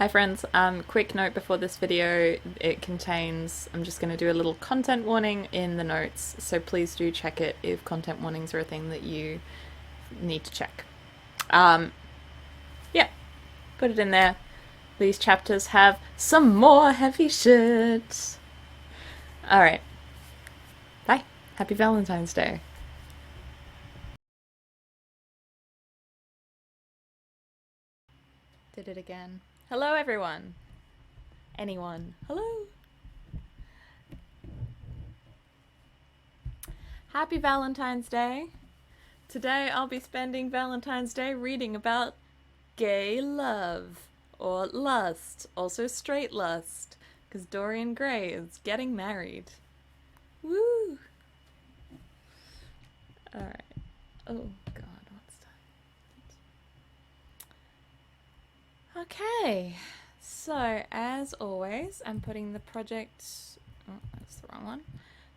Hi friends, quick note before this video, I'm just going to do a little content warning in the notes, so please do check it if content warnings are a thing that you need to check. Yeah, put it in there. These chapters have some more heavy shit. Alright, bye. Happy Valentine's Day. Did it again. Hello everyone. Anyone. Hello. Happy Valentine's Day. Today I'll be spending Valentine's Day reading about gay love, or lust, also straight lust, because Dorian Gray is getting married. Woo! Alright. Oh god, what's that? Okay, so as always, I'm putting the project... oh, that's the wrong one.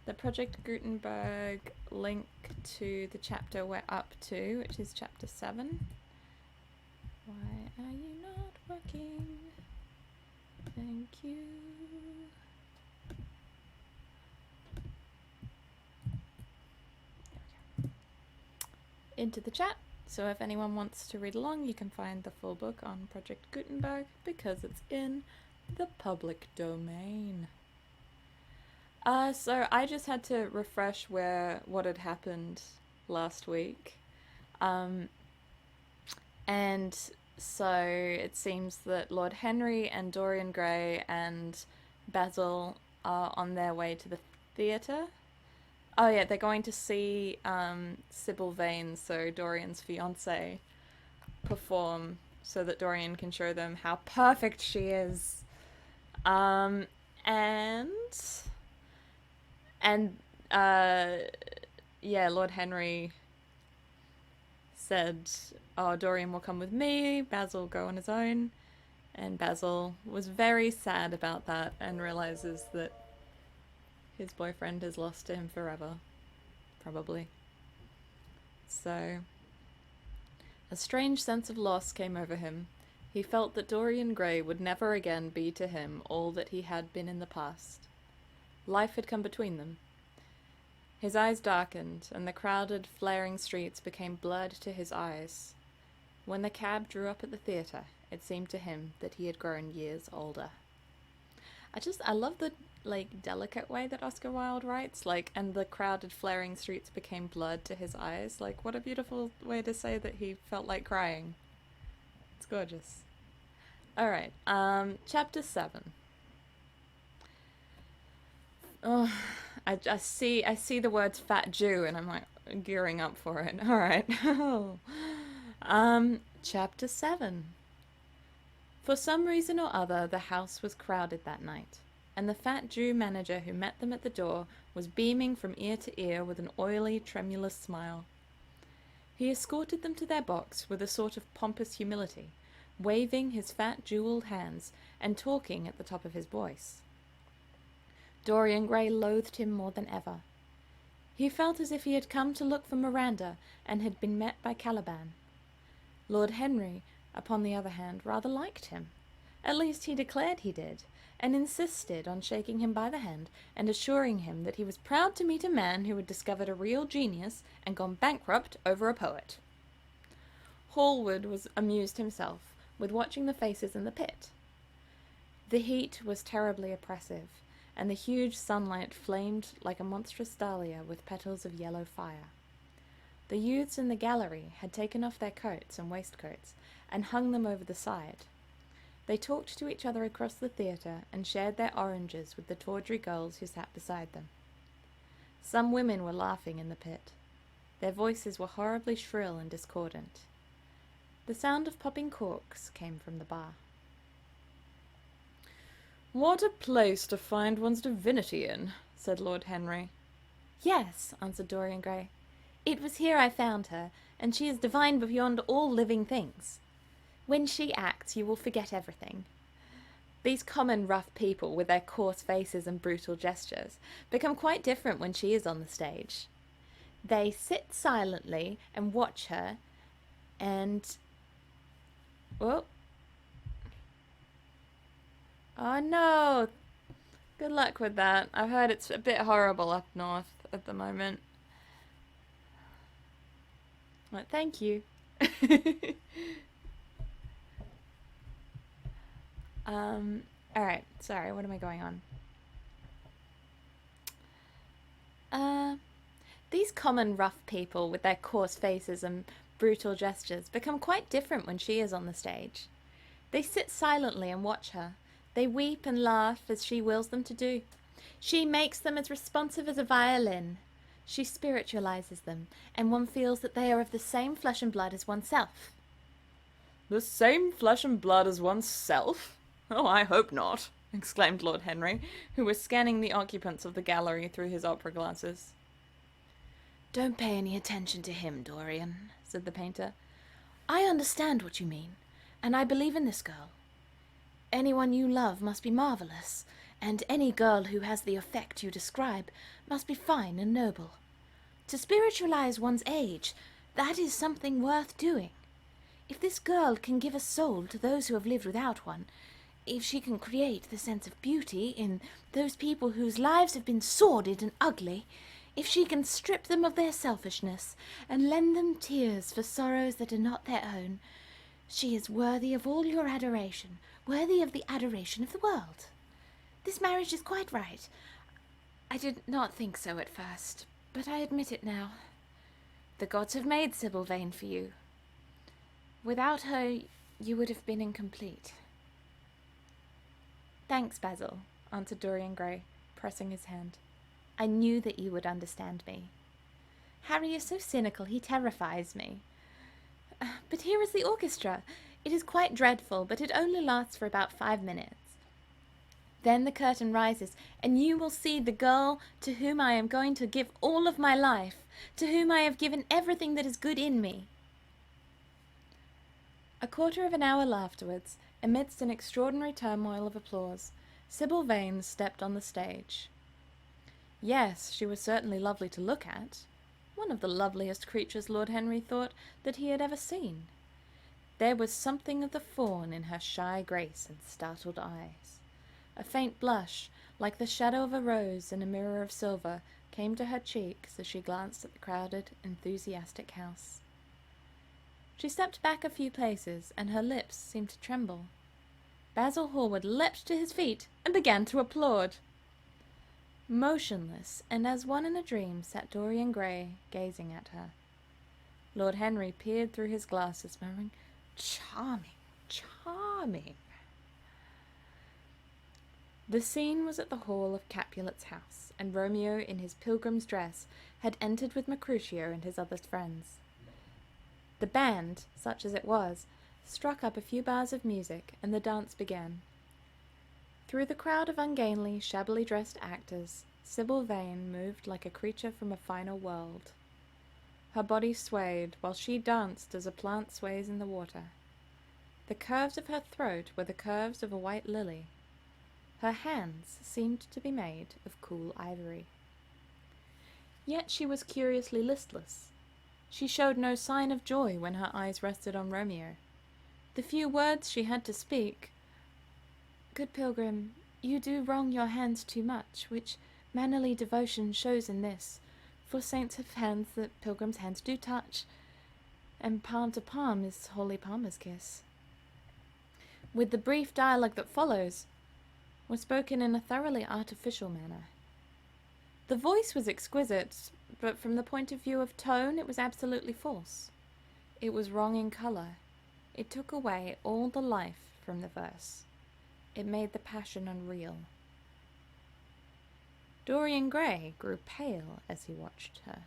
The Project Gutenberg link to the chapter we're up to, which is chapter 7. Why are you not working? Thank you. Into the chat. So if anyone wants to read along, you can find the full book on Project Gutenberg because it's in the public domain. So I just had to refresh what had happened last week. And so it seems that Lord Henry and Dorian Gray and Basil are on their way to the theatre. Oh yeah, they're going to see Sybil Vane, so Dorian's fiancée, perform so that Dorian can show them how perfect she is. And yeah, Lord Henry said, oh, Dorian will come with me, Basil will go on his own. And Basil was very sad about that and realizes that his boyfriend is lost to him forever. Probably. So, a strange sense of loss came over him. He felt that Dorian Gray would never again be to him all that he had been in the past. Life had come between them. His eyes darkened, and the crowded, flaring streets became blurred to his eyes. When the cab drew up at the theatre, it seemed to him that he had grown years older. I love the, delicate way that Oscar Wilde writes, and the crowded, flaring streets became blurred to his eyes. What a beautiful way to say that he felt like crying. It's gorgeous. Alright, chapter 7. Oh, I see the words fat Jew and I'm gearing up for it. Alright. Chapter 7. For some reason or other, the house was crowded that night, and the fat Jew manager who met them at the door was beaming from ear to ear with an oily, tremulous smile. He escorted them to their box with a sort of pompous humility, waving his fat jeweled hands and talking at the top of his voice. Dorian Gray loathed him more than ever. He felt as if he had come to look for Miranda and had been met by Caliban. Lord Henry, upon the other hand, rather liked him. At least he declared he did, and insisted on shaking him by the hand and assuring him that he was proud to meet a man who had discovered a real genius and gone bankrupt over a poet. Hallward was amused himself with watching the faces in the pit. The heat was terribly oppressive, and the huge sunlight flamed like a monstrous dahlia with petals of yellow fire. The youths in the gallery had taken off their coats and waistcoats and hung them over the side. They talked to each other across the theatre and shared their oranges with the tawdry girls who sat beside them. Some women were laughing in the pit. Their voices were horribly shrill and discordant. The sound of popping corks came from the bar. "What a place to find one's divinity in," said Lord Henry. "Yes," answered Dorian Gray. "It was here I found her, and she is divine beyond all living things. When she acts, you will forget everything. These common rough people, with their coarse faces and brutal gestures, become quite different when she is on the stage. They sit silently and watch her, and... well, Oh no! Good luck with that. I've heard it's a bit horrible up north at the moment. Well, thank you. Alright, sorry, what am I going on? These common rough people with their coarse faces and brutal gestures become quite different when she is on the stage. They sit silently and watch her. They weep and laugh as she wills them to do. She makes them as responsive as a violin. She spiritualizes them, and one feels that they are of the same flesh and blood as oneself. The same flesh and blood as oneself? Oh, I hope not, exclaimed Lord Henry, who was scanning the occupants of the gallery through his opera glasses. Don't pay any attention to him, Dorian, said the painter. I understand what you mean, and I believe in this girl. Anyone you love must be marvelous, and any girl who has the effect you describe must be fine and noble. To spiritualize one's age, that is something worth doing. If this girl can give a soul to those who have lived without one, if she can create the sense of beauty in those people whose lives have been sordid and ugly, if she can strip them of their selfishness and lend them tears for sorrows that are not their own, she is worthy of all your adoration, worthy of the adoration of the world. This marriage is quite right. I did not think so at first, but I admit it now. The gods have made Sybil Vane for you. Without her, you would have been incomplete. Thanks, Basil, answered Dorian Gray, pressing his hand. I knew that you would understand me. Harry is so cynical, he terrifies me. But here is the orchestra. It is quite dreadful, but it only lasts for about 5 minutes. Then the curtain rises, and you will see the girl to whom I am going to give all of my life, to whom I have given everything that is good in me. A quarter of an hour afterwards, amidst an extraordinary turmoil of applause, Sybil Vane stepped on the stage. Yes, she was certainly lovely to look at. One of the loveliest creatures, Lord Henry thought, that he had ever seen. There was something of the fawn in her shy grace and startled eyes. A faint blush, like the shadow of a rose in a mirror of silver, came to her cheeks as she glanced at the crowded, enthusiastic house. She stepped back a few paces, and her lips seemed to tremble. Basil Hallward leapt to his feet and began to applaud. Motionless, and as one in a dream, sat Dorian Gray, gazing at her. Lord Henry peered through his glasses, murmuring, "Charming, charming." The scene was at the hall of Capulet's house, and Romeo, in his pilgrim's dress, had entered with Mercutio and his other friends. The band, such as it was, struck up a few bars of music, and the dance began. Through the crowd of ungainly, shabbily dressed actors, Sybil Vane moved like a creature from a finer world. Her body swayed, while she danced as a plant sways in the water. The curves of her throat were the curves of a white lily. Her hands seemed to be made of cool ivory. Yet she was curiously listless. She showed no sign of joy when her eyes rested on Romeo. The few words she had to speak— "Good pilgrim, you do wrong your hands too much, which mannerly devotion shows in this, for saints have hands that pilgrims' hands do touch, and palm to palm is holy palmer's kiss," with the brief dialogue that follows, was spoken in a thoroughly artificial manner. The voice was exquisite, but from the point of view of tone it was absolutely false. It was wrong in colour. It took away all the life from the verse. It made the passion unreal. Dorian Gray grew pale as he watched her.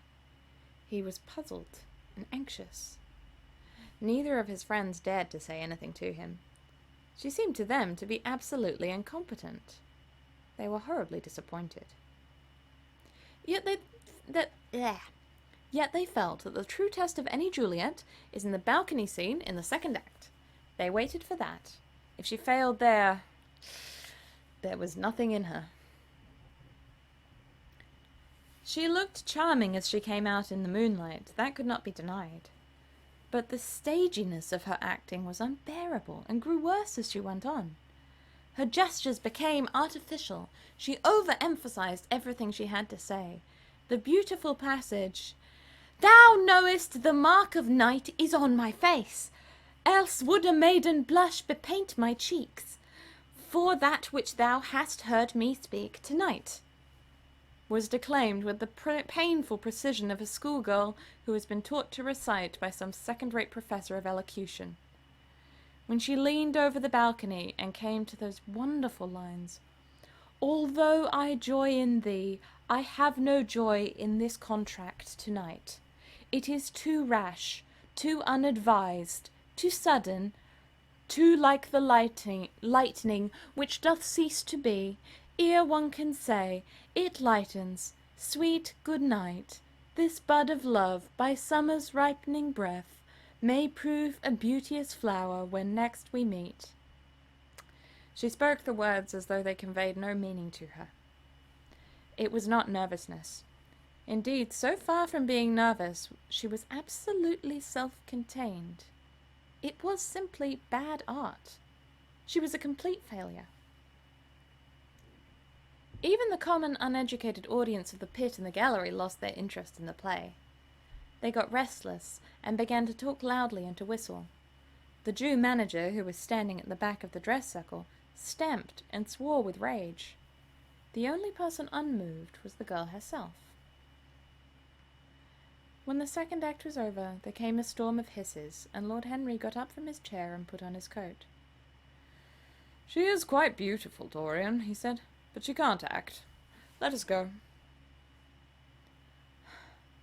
He was puzzled and anxious. Neither of his friends dared to say anything to him. She seemed to them to be absolutely incompetent. They were horribly disappointed. Yet they felt that the true test of any Juliet is in the balcony scene in the second act. They waited for that. If she failed there was nothing in her. She looked charming as she came out in the moonlight, that could not be denied. But the staginess of her acting was unbearable, and grew worse as she went on. Her gestures became artificial. She overemphasized everything she had to say. The beautiful passage, "Thou knowest the mark of night is on my face, else would a maiden blush bepaint my cheeks, for that which thou hast heard me speak tonight," was declaimed with the painful precision of a schoolgirl who has been taught to recite by some second-rate professor of elocution. When she leaned over the balcony and came to those wonderful lines, "Although I joy in thee, I have no joy in this contract tonight. It is too rash, too unadvised, too sudden, too like the lightning which doth cease to be, ere one can say, it lightens, sweet good night. This bud of love, by summer's ripening breath, may prove a beauteous flower when next we meet." She spoke the words as though they conveyed no meaning to her. It was not nervousness. Indeed, so far from being nervous, she was absolutely self-contained. It was simply bad art. She was a complete failure. Even the common uneducated audience of the pit and the gallery lost their interest in the play. They got restless and began to talk loudly and to whistle. The Jew manager, who was standing at the back of the dress circle, stamped and swore with rage. The only person unmoved was the girl herself. When the second act was over, there came a storm of hisses, and Lord Henry got up from his chair and put on his coat. "She is quite beautiful, Dorian," he said, "but she can't act. Let us go."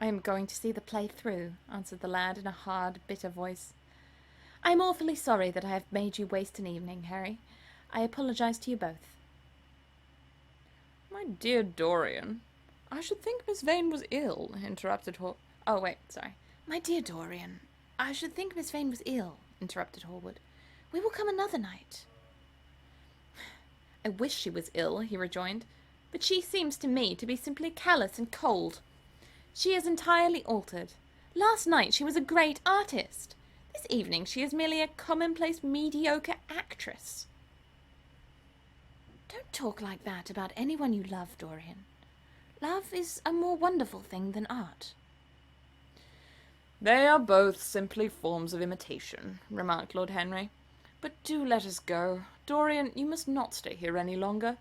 "I am going to see the play through," answered the lad in a hard, bitter voice. "I am awfully sorry that I have made you waste an evening, Harry. I apologize to you both." "My dear Dorian, I should think Miss Vane was ill," interrupted "Oh, wait, sorry. My dear Dorian, I should think Miss Vane was ill," interrupted Hallward. "We will come another night." "I wish she was ill," he rejoined, "but she seems to me to be simply callous and cold. She is entirely altered. Last night she was a great artist. This evening she is merely a commonplace, mediocre actress." "Don't talk like that about anyone you love, Dorian. Love is a more wonderful thing than art." "They are both simply forms of imitation," remarked Lord Henry. "But do let us go. Dorian, you must not stay here any longer.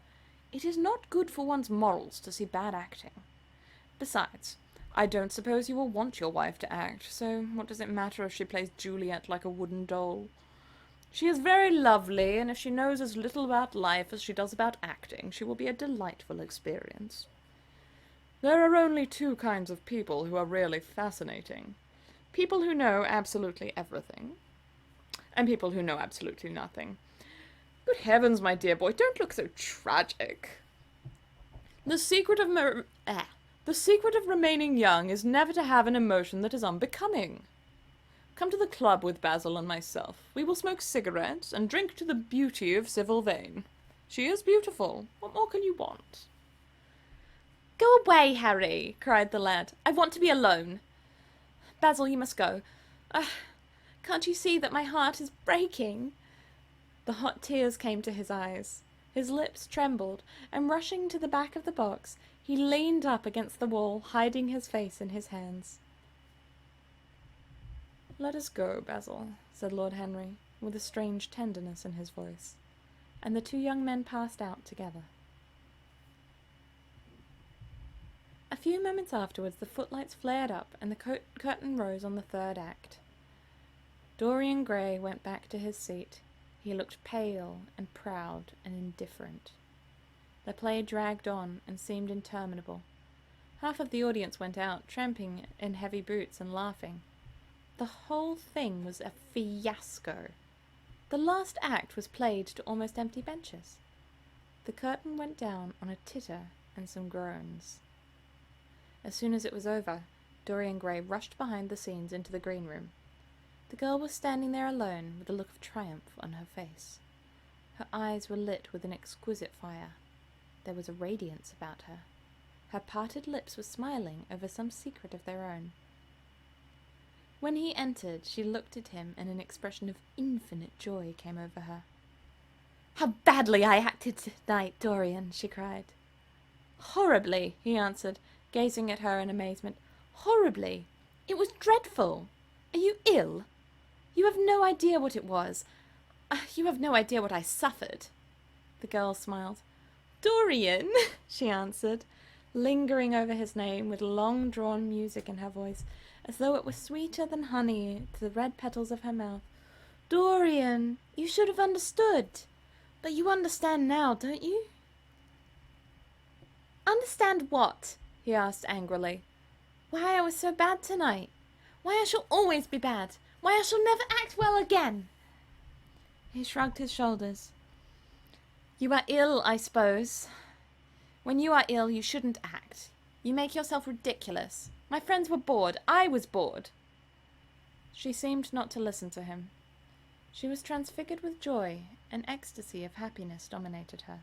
It is not good for one's morals to see bad acting. Besides, I don't suppose you will want your wife to act, so what does it matter if she plays Juliet like a wooden doll? She is very lovely, and if she knows as little about life as she does about acting, she will be a delightful experience. There are only two kinds of people who are really fascinating. People who know absolutely everything, and people who know absolutely nothing. Good heavens, my dear boy, don't look so tragic. The secret of remaining young is never to have an emotion that is unbecoming. Come to the club with Basil and myself. We will smoke cigarettes and drink to the beauty of Sybil Vane. She is beautiful. What more can you want?" "Go away, Harry," cried the lad. "I want to be alone. Basil, you must go. Can't you see that my heart is breaking?" The hot tears came to his eyes. His lips trembled, and rushing to the back of the box, he leaned up against the wall, hiding his face in his hands. "Let us go, Basil," said Lord Henry, with a strange tenderness in his voice, and the two young men passed out together. A few moments afterwards the footlights flared up, and the curtain rose on the third act. Dorian Gray went back to his seat. He looked pale and proud and indifferent. The play dragged on and seemed interminable. Half of the audience went out, tramping in heavy boots and laughing. The whole thing was a fiasco. The last act was played to almost empty benches. The curtain went down on a titter and some groans. As soon as it was over, Dorian Gray rushed behind the scenes into the green room. The girl was standing there alone, with a look of triumph on her face. Her eyes were lit with an exquisite fire. There was a radiance about her. Her parted lips were smiling over some secret of their own. When he entered, she looked at him, and an expression of infinite joy came over her. How badly I acted tonight, Dorian, she cried. Horribly, he answered, gazing at her in amazement. Horribly. It was dreadful. Are you ill? You have no idea what it was. You have no idea what I suffered. The girl smiled. Dorian, she answered, lingering over his name with long-drawn music in her voice, as though it were sweeter than honey to the red petals of her mouth. Dorian, you should have understood. But you understand now, don't you? Understand what? He asked angrily. Why I was so bad tonight. Why I shall always be bad. Why I shall never act well again. He shrugged his shoulders. You are ill, I suppose. When you are ill, you shouldn't act. You make yourself ridiculous. My friends were bored. I was bored. She seemed not to listen to him. She was transfigured with joy. An ecstasy of happiness dominated her.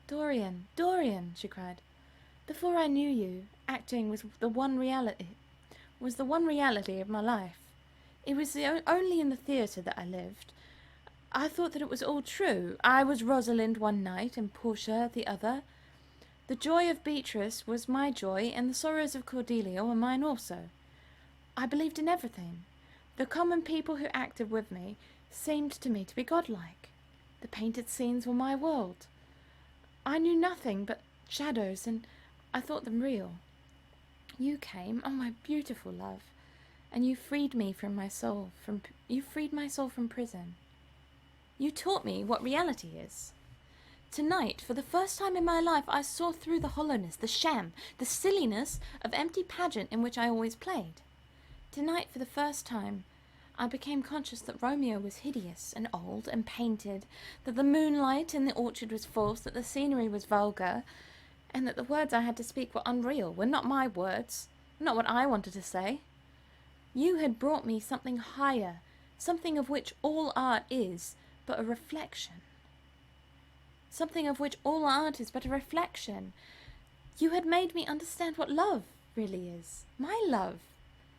Dorian, Dorian, she cried. Before I knew you, acting was the one reality of my life. It was only in the theatre that I lived. I thought that it was all true. I was Rosalind one night and Portia the other. The joy of Beatrice was my joy, and the sorrows of Cordelia were mine also. I believed in everything. The common people who acted with me seemed to me to be godlike. The painted scenes were my world. I knew nothing but shadows, and I thought them real. You came, oh my beautiful love, and you freed me from my soul. You freed my soul from prison. You taught me what reality is. Tonight, for the first time in my life, I saw through the hollowness, the sham, the silliness of empty pageant in which I always played. Tonight, for the first time, I became conscious that Romeo was hideous and old and painted, that the moonlight in the orchard was false, that the scenery was vulgar, and that the words I had to speak were unreal, were not my words, not what I wanted to say. You had brought me something higher, something of which all art is but a reflection. Something of which all art is but a reflection. You had made me understand what love really is. My love.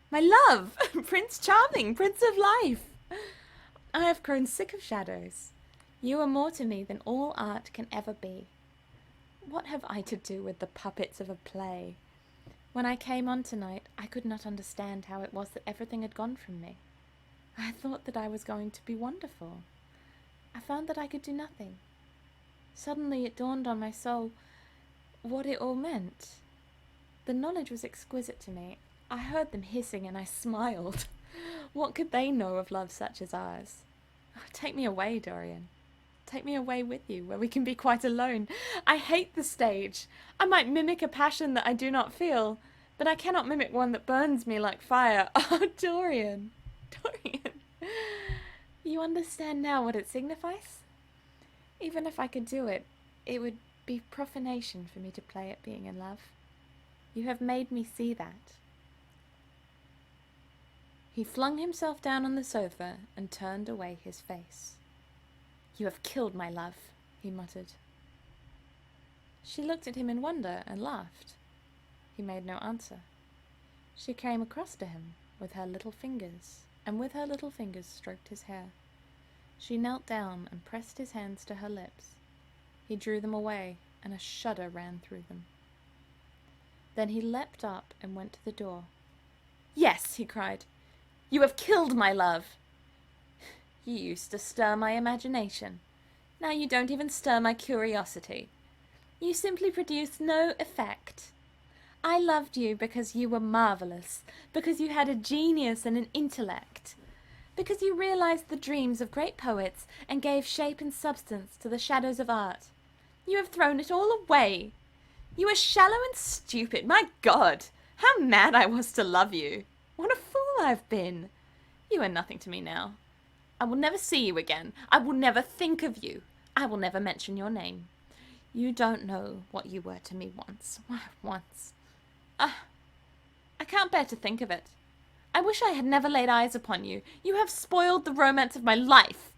My love! Prince Charming, Prince of Life! I have grown sick of shadows. You are more to me than all art can ever be. What have I to do with the puppets of a play? When I came on tonight, I could not understand how it was that everything had gone from me. I thought that I was going to be wonderful. I found that I could do nothing. Suddenly it dawned on my soul what it all meant. The knowledge was exquisite to me. I heard them hissing and I smiled. What could they know of love such as ours? Oh, take me away, Dorian. Take me away with you, where we can be quite alone. I hate the stage. I might mimic a passion that I do not feel, but I cannot mimic one that burns me like fire. Oh, Dorian, Dorian. You understand now what it signifies? Even if I could do it, it would be profanation for me to play at being in love. You have made me see that. He flung himself down on the sofa and turned away his face. You have killed my love, he muttered. She looked at him in wonder and laughed. He made no answer. She came across to him with her little fingers, and with her little fingers stroked his hair. She knelt down and pressed his hands to her lips. He drew them away, and a shudder ran through them. Then he leapt up and went to the door. Yes, he cried. You have killed my love. You used to stir my imagination. Now you don't even stir my curiosity. You simply produce no effect. I loved you because you were marvelous, because you had a genius and an intellect, because you realized the dreams of great poets and gave shape and substance to the shadows of art. You have thrown it all away. You are shallow and stupid. My God, how mad I was to love you. What a fool I've been. You are nothing to me now. I will never see you again. I will never think of you. I will never mention your name. You don't know what you were to me once. Once. I can't bear to think of it. I wish I had never laid eyes upon you. You have spoiled the romance of my life.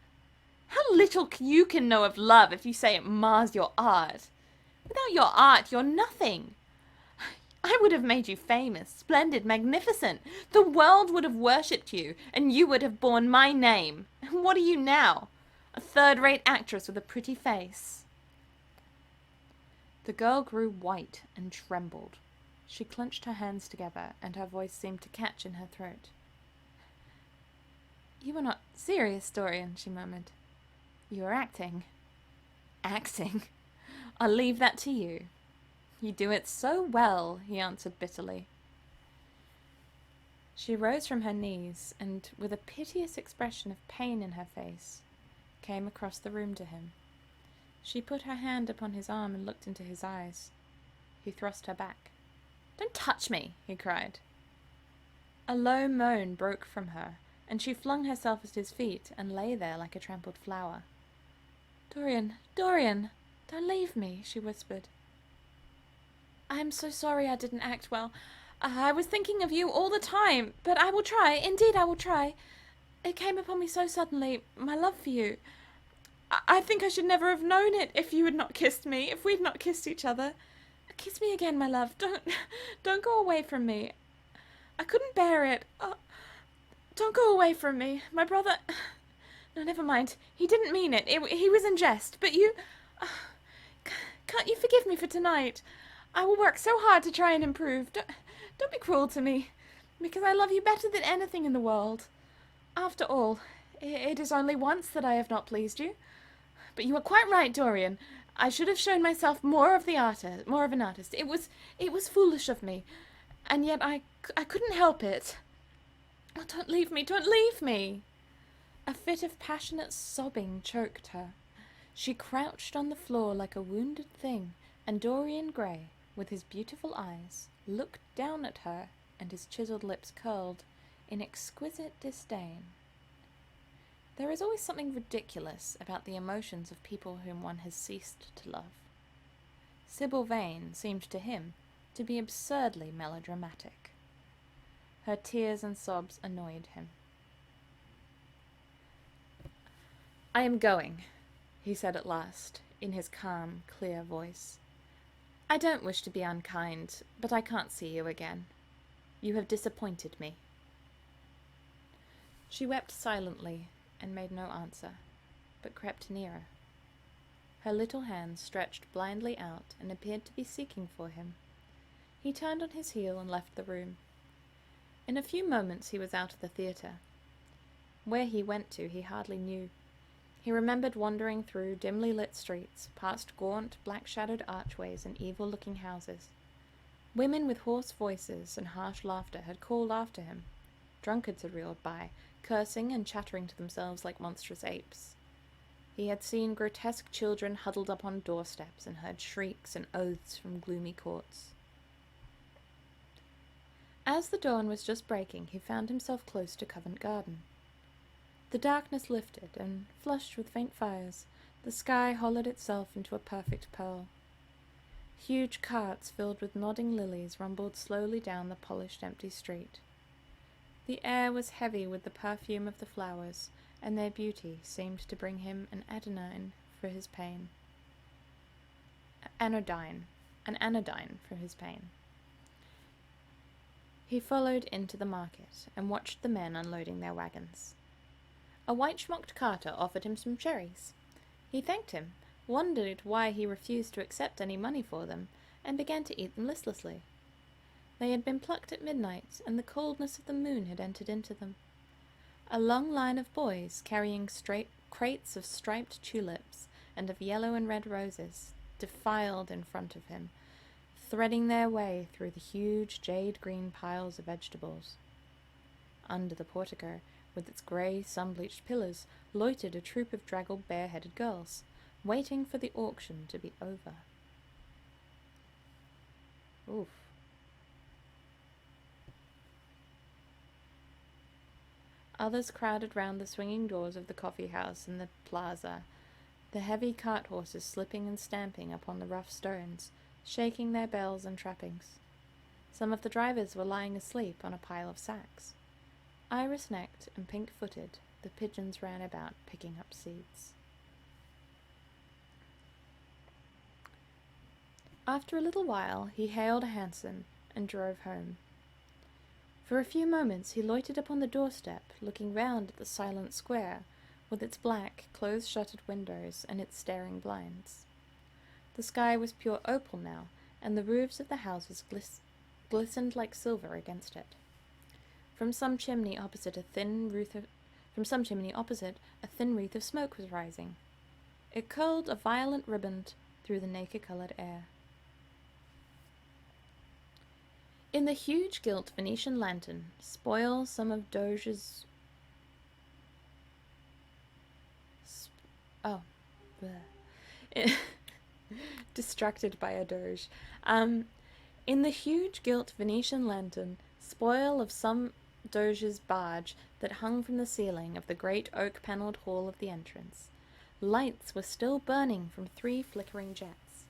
How little you can know of love if you say it mars your art. Without your art, you're nothing. I would have made you famous, splendid, magnificent. The world would have worshipped you, and you would have borne my name. And what are you now? A third-rate actress with a pretty face. The girl grew white and trembled. She clenched her hands together, and her voice seemed to catch in her throat. "You are not serious, Dorian," she murmured. "You are acting." "Acting? I'll leave that to you." "You do it so well," he answered bitterly. She rose from her knees, and, with a piteous expression of pain in her face, came across the room to him. She put her hand upon his arm and looked into his eyes. He thrust her back. "Don't touch me!" he cried. A low moan broke from her, and she flung herself at his feet and lay there like a trampled flower. "Dorian, Dorian, don't leave me," she whispered. "I am so sorry I didn't act well. I was thinking of you all the time, but I will try, indeed I will try. It came upon me so suddenly, my love for you. I think I should never have known it if you had not kissed me, if we had not kissed each other. Kiss me again, my love. Don't go away from me. I couldn't bear it. Oh, don't go away from me. My brother... No, never mind. He didn't mean it. He was in jest. But you... Can't you forgive me for tonight? I will work so hard to try and improve. Don't be cruel to me, because I love you better than anything in the world. After all, it is only once that I have not pleased you. But you are quite right, Dorian. I should have shown myself more of an artist. It was foolish of me, and yet I couldn't help it. Oh, don't leave me, don't leave me!" A fit of passionate sobbing choked her. She crouched on the floor like a wounded thing, and Dorian Gray, with his beautiful eyes, looked down at her, and his chiseled lips curled in exquisite disdain. There is always something ridiculous about the emotions of people whom one has ceased to love. Sybil Vane seemed to him to be absurdly melodramatic. Her tears and sobs annoyed him. "I am going," he said at last, in his calm, clear voice. "I don't wish to be unkind, but I can't see you again. You have disappointed me." She wept silently, and made no answer, but crept nearer. Her little hands stretched blindly out and appeared to be seeking for him. He turned on his heel and left the room. In a few moments he was out of the theatre. Where he went to he hardly knew. He remembered wandering through dimly lit streets, past gaunt, black-shadowed archways and evil-looking houses. Women with hoarse voices and harsh laughter had called after him. Drunkards had reeled by, cursing and chattering to themselves like monstrous apes. He had seen grotesque children huddled up on doorsteps and heard shrieks and oaths from gloomy courts. As the dawn was just breaking, he found himself close to Covent Garden. The darkness lifted, and, flushed with faint fires, the sky hollowed itself into a perfect pearl. Huge carts filled with nodding lilies rumbled slowly down the polished empty street. The air was heavy with the perfume of the flowers, and their beauty seemed to bring him an anodyne for his pain. He followed into the market, and watched the men unloading their wagons. A white-smocked carter offered him some cherries. He thanked him, wondered why he refused to accept any money for them, and began to eat them listlessly. They had been plucked at midnight, and the coldness of the moon had entered into them. A long line of boys, carrying crates of striped tulips and of yellow and red roses, defiled in front of him, threading their way through the huge jade-green piles of vegetables. Under the portico, with its grey, sun-bleached pillars, loitered a troop of draggled, bare-headed girls, waiting for the auction to be over. Oof. Others crowded round the swinging doors of the coffee house and the plaza, the heavy cart horses slipping and stamping upon the rough stones, shaking their bells and trappings. Some of the drivers were lying asleep on a pile of sacks. Iris-necked and pink-footed, the pigeons ran about picking up seeds. After a little while he hailed a hansom and drove home. For a few moments he loitered upon the doorstep, looking round at the silent square, with its black, close-shuttered windows and its staring blinds. The sky was pure opal now, and the roofs of the houses glistened like silver against it. From some chimney opposite, a thin wreath of smoke was rising. It curled a violet riband through the nacre-coloured air. In the huge gilt Venetian lantern, spoil some of Doge's... Distracted by a Doge. In the huge gilt Venetian lantern, spoil of some Doge's barge that hung from the ceiling of the great oak-panelled hall of the entrance, lights were still burning from 3 flickering jets.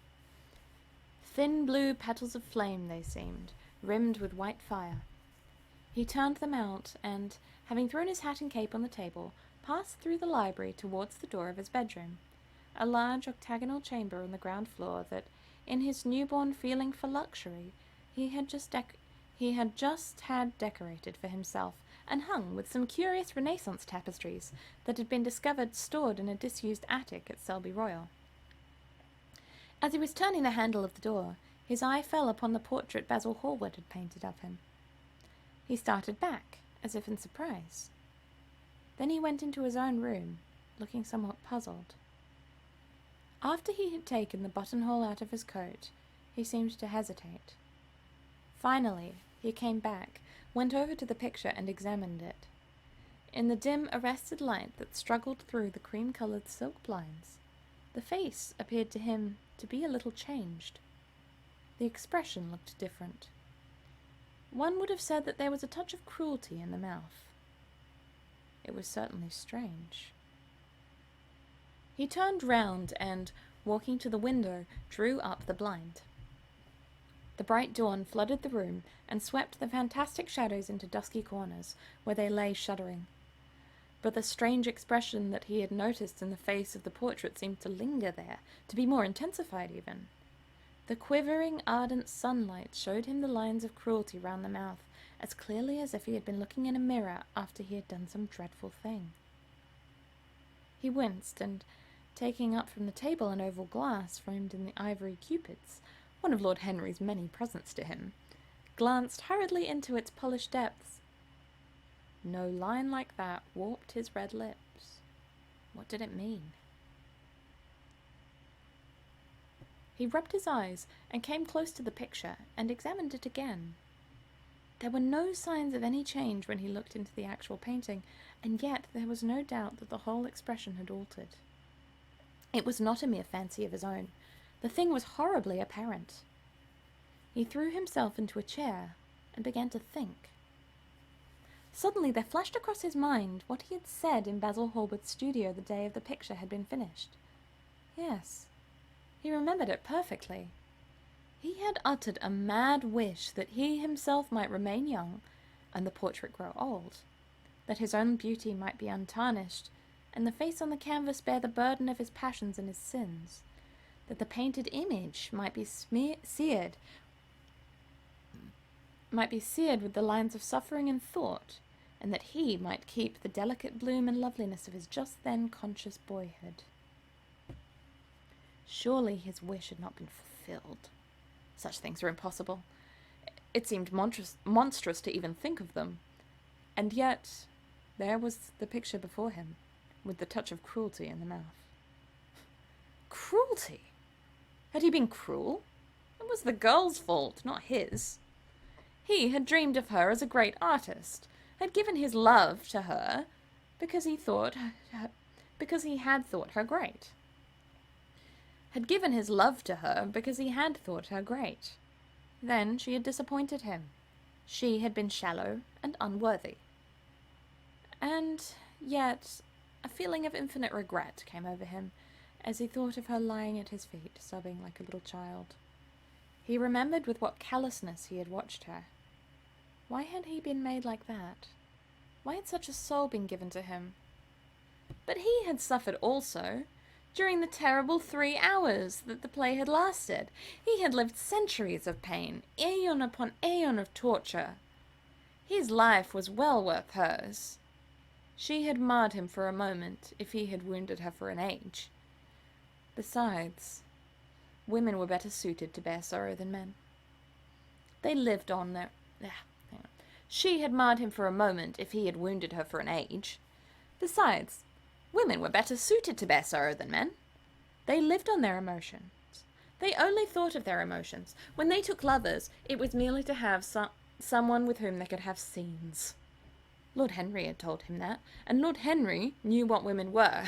Thin blue petals of flame, they seemed, rimmed with white fire. He turned them out and, having thrown his hat and cape on the table, passed through the library towards the door of his bedroom, a large octagonal chamber on the ground floor that, in his newborn feeling for luxury, he had just had decorated for himself and hung with some curious Renaissance tapestries that had been discovered stored in a disused attic at Selby Royal. As he was turning the handle of the door, his eye fell upon the portrait Basil Hallward had painted of him. He started back, as if in surprise. Then he went into his own room, looking somewhat puzzled. After he had taken the buttonhole out of his coat, he seemed to hesitate. Finally, he came back, went over to the picture and examined it. In the dim, arrested light that struggled through the cream-coloured silk blinds, the face appeared to him to be a little changed. The expression looked different. One would have said that there was a touch of cruelty in the mouth. It was certainly strange. He turned round and, walking to the window, drew up the blind. The bright dawn flooded the room and swept the fantastic shadows into dusky corners, where they lay shuddering. But the strange expression that he had noticed in the face of the portrait seemed to linger there, to be more intensified even. The quivering, ardent sunlight showed him the lines of cruelty round the mouth as clearly as if he had been looking in a mirror after he had done some dreadful thing. He winced, and, taking up from the table an oval glass framed in the ivory cupids, one of Lord Henry's many presents to him, glanced hurriedly into its polished depths. No line like that warped his red lips. What did it mean? He rubbed his eyes and came close to the picture and examined it again. There were no signs of any change when he looked into the actual painting, and yet there was no doubt that the whole expression had altered. It was not a mere fancy of his own. The thing was horribly apparent. He threw himself into a chair and began to think. Suddenly there flashed across his mind what he had said in Basil Hallward's studio the day of the picture had been finished. Yes, he remembered it perfectly. He had uttered a mad wish that he himself might remain young and the portrait grow old, that his own beauty might be untarnished and the face on the canvas bear the burden of his passions and his sins, that the painted image might be seared with the lines of suffering and thought, and that he might keep the delicate bloom and loveliness of his just then conscious boyhood. Surely his wish had not been fulfilled. Such things were impossible. It seemed monstrous to even think of them. And yet, there was the picture before him, with the touch of cruelty in the mouth. Cruelty? Had he been cruel? It was the girl's fault, not his. He had dreamed of her as a great artist, had given his love to her because he had thought her great. Had given his love to her because he had thought her great. Then she had disappointed him. She had been shallow and unworthy. And yet a feeling of infinite regret came over him as he thought of her lying at his feet, sobbing like a little child. He remembered with what callousness he had watched her. Why had he been made like that? Why had such a soul been given to him? But he had suffered also. During the terrible 3 hours that the play had lasted, he had lived centuries of pain, aeon upon aeon of torture. His life was well worth hers. She had marred him for a moment if he had wounded her for an age. Besides, women were better suited to bear sorrow than men. They lived on their... hang on. She had marred him for a moment if he had wounded her for an age. Besides, women were better suited to bear sorrow than men. They lived on their emotions. They only thought of their emotions. When they took lovers, it was merely to have someone with whom they could have scenes. Lord Henry had told him that, and Lord Henry knew what women were.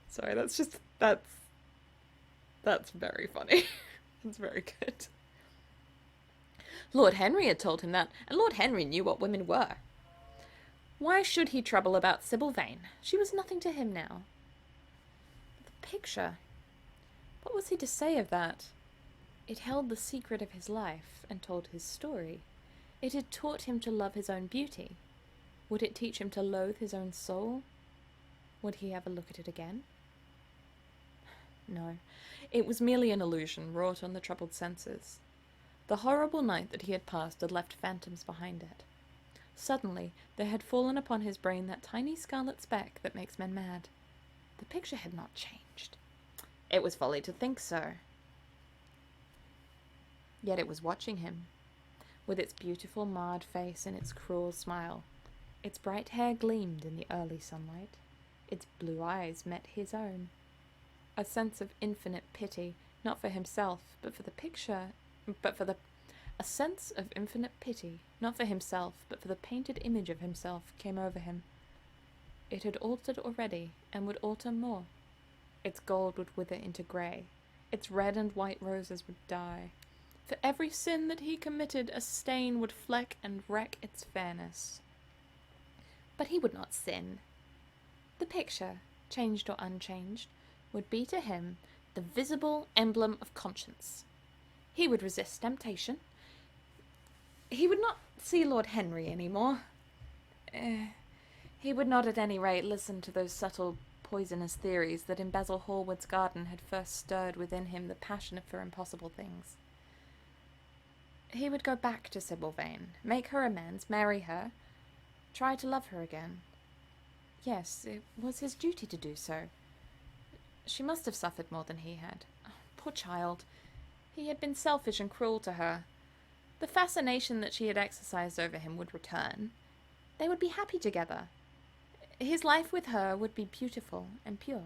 Sorry, that's very funny. It's very good. Lord Henry had told him that, and Lord Henry knew what women were. Why should he trouble about Sybil Vane? She was nothing to him now. But the picture, what was he to say of that? It held the secret of his life and told his story. It had taught him to love his own beauty. Would it teach him to loathe his own soul? Would he ever look at it again? No, it was merely an illusion wrought on the troubled senses. The horrible night that he had passed had left phantoms behind it. Suddenly, there had fallen upon his brain that tiny scarlet speck that makes men mad. The picture had not changed. It was folly to think so. Yet it was watching him, with its beautiful marred face and its cruel smile. Its bright hair gleamed in the early sunlight. Its blue eyes met his own. A sense of infinite pity, not for himself, but for the picture, a sense of infinite pity, not for himself, but for the painted image of himself, came over him. It had altered already, and would alter more. Its gold would wither into grey. Its red and white roses would die. For every sin that he committed, a stain would fleck and wreck its fairness. But he would not sin. The picture, changed or unchanged, would be to him the visible emblem of conscience. He would resist temptation. He would not see Lord Henry any more. He would not at any rate listen to those subtle, poisonous theories that in Basil Hallward's garden had first stirred within him the passion for impossible things. He would go back to Sybil Vane, make her amends, marry her, try to love her again. Yes, it was his duty to do so. She must have suffered more than he had. Oh, poor child. He had been selfish and cruel to her. The fascination that she had exercised over him would return. They would be happy together. His life with her would be beautiful and pure.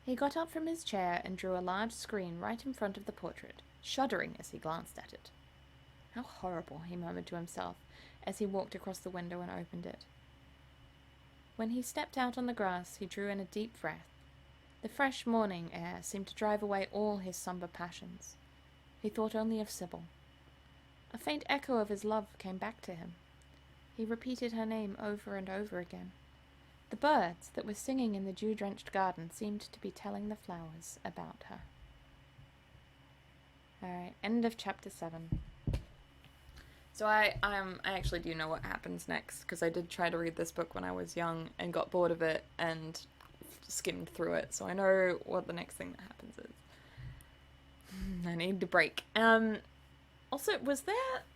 He got up from his chair and drew a large screen right in front of the portrait, shuddering as he glanced at it. How horrible, he murmured to himself, as he walked across the window and opened it. When he stepped out on the grass, he drew in a deep breath. The fresh morning air seemed to drive away all his sombre passions. He thought only of Sybil. A faint echo of his love came back to him. He repeated her name over and over again. The birds that were singing in the dew-drenched garden seemed to be telling the flowers about her. Alright, end of chapter 7. So I actually do know what happens next, because I did try to read this book when I was young and got bored of it and skimmed through it, so I know what the next thing that happens is. I need to break. Also, was there...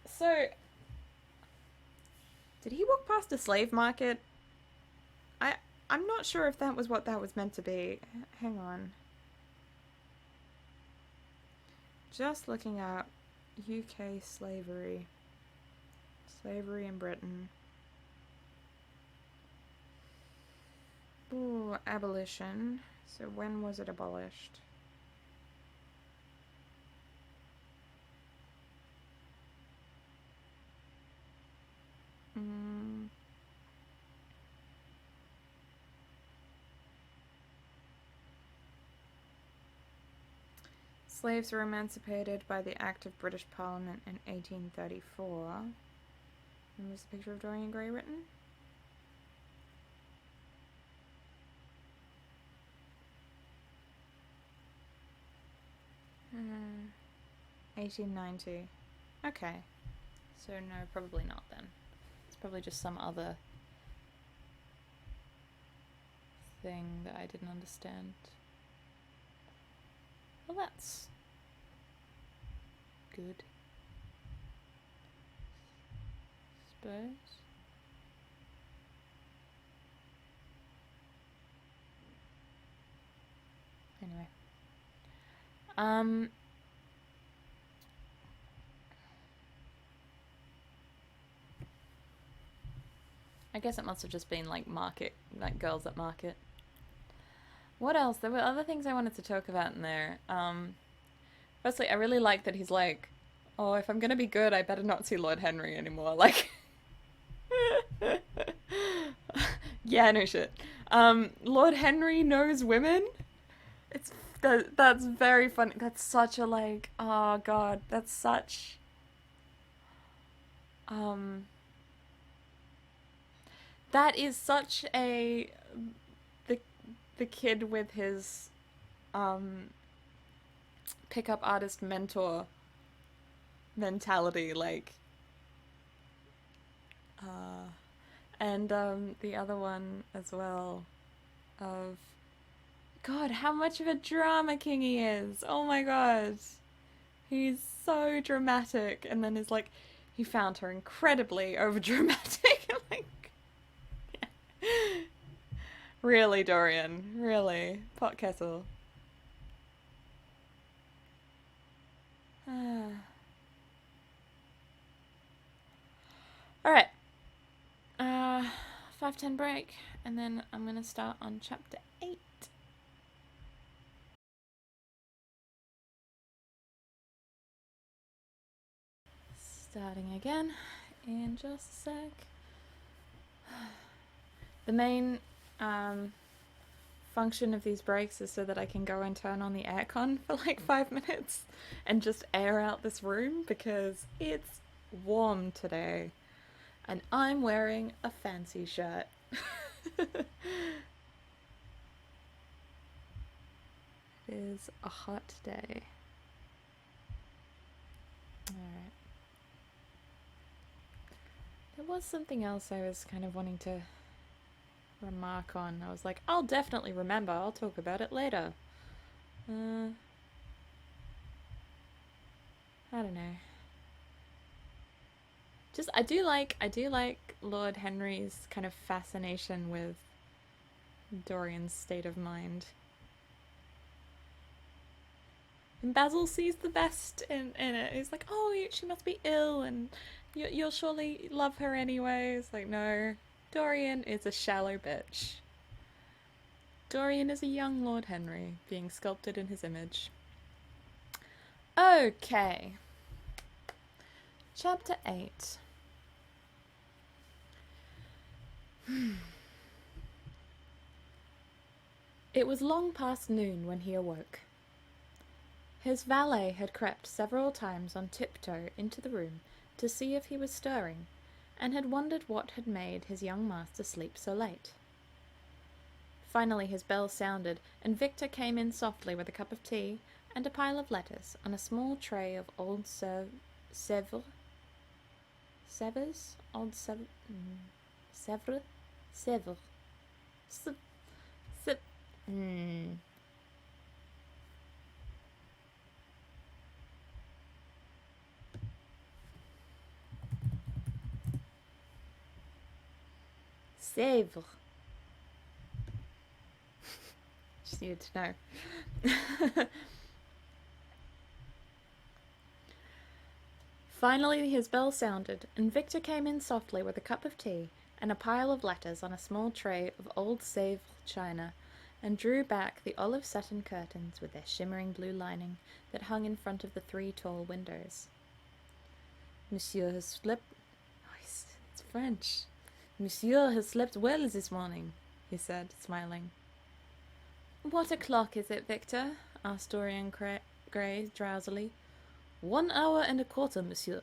So... Did he walk past a slave market? I'm not sure if that was what that was meant to be. Hang on. Just looking up UK slavery. Slavery in Britain. Ooh, abolition. So when was it abolished? Slaves were emancipated by the Act of British Parliament in 1834. When was the Picture of Dorian Gray written? Hmm. 1890. Okay. So no, probably not then. It's probably just some other thing that I didn't understand. Well, that's good. Suppose. Anyway. I guess it must have just been like market, like girls at market. What else? There were other things I wanted to talk about in there. Firstly, I really like that he's like, oh, if I'm gonna be good, I better not see Lord Henry anymore. Like, yeah, no shit. Lord Henry knows women. That's very funny. That's such a like, oh god, that's such. That is such a the kid with his pickup artist mentor mentality, like and the other one as well of god, how much of a drama king he is. Oh my god, he's so dramatic, and then is like he found her incredibly over dramatic. Like, yeah. Really, Dorian, really, pot kettle. Alright. 5-10 break, and then I'm gonna start on chapter 8. Starting again in just a sec. The main function of these breaks is so that I can go and turn on the aircon for like 5 minutes and just air out this room because it's warm today. And I'm wearing a fancy shirt. It is a hot day. Alright. There was something else I was kind of wanting to remark on. I was like, I'll definitely remember. I'll talk about it later. I don't know. Just I do like Lord Henry's kind of fascination with Dorian's state of mind. And Basil sees the best in it. He's like, oh, she must be ill, and you'll surely love her anyway. It's like, no, Dorian is a shallow bitch. Dorian is a young Lord Henry being sculpted in his image. Okay. Chapter 8. It was long past noon when he awoke. His valet had crept several times on tiptoe into the room to see if he was stirring, and had wondered what had made his young master sleep so late. Finally his bell sounded, and Victor came in softly with a cup of tea and a pile of letters on a small tray of old Sèvres? Old Sèvres? Sèvres? Sèvres. Sèvres. Just needed to know. Finally his bell sounded, and Victor came in softly with a cup of tea and a pile of letters on a small tray of old Sèvres china, and drew back the olive satin curtains with their shimmering blue lining that hung in front of the 3 tall windows. Monsieur has slept... Oh, it's French. Monsieur has slept well this morning, he said, smiling. What o'clock is it, Victor? Asked Dorian Gray drowsily. 1 hour and a quarter, monsieur.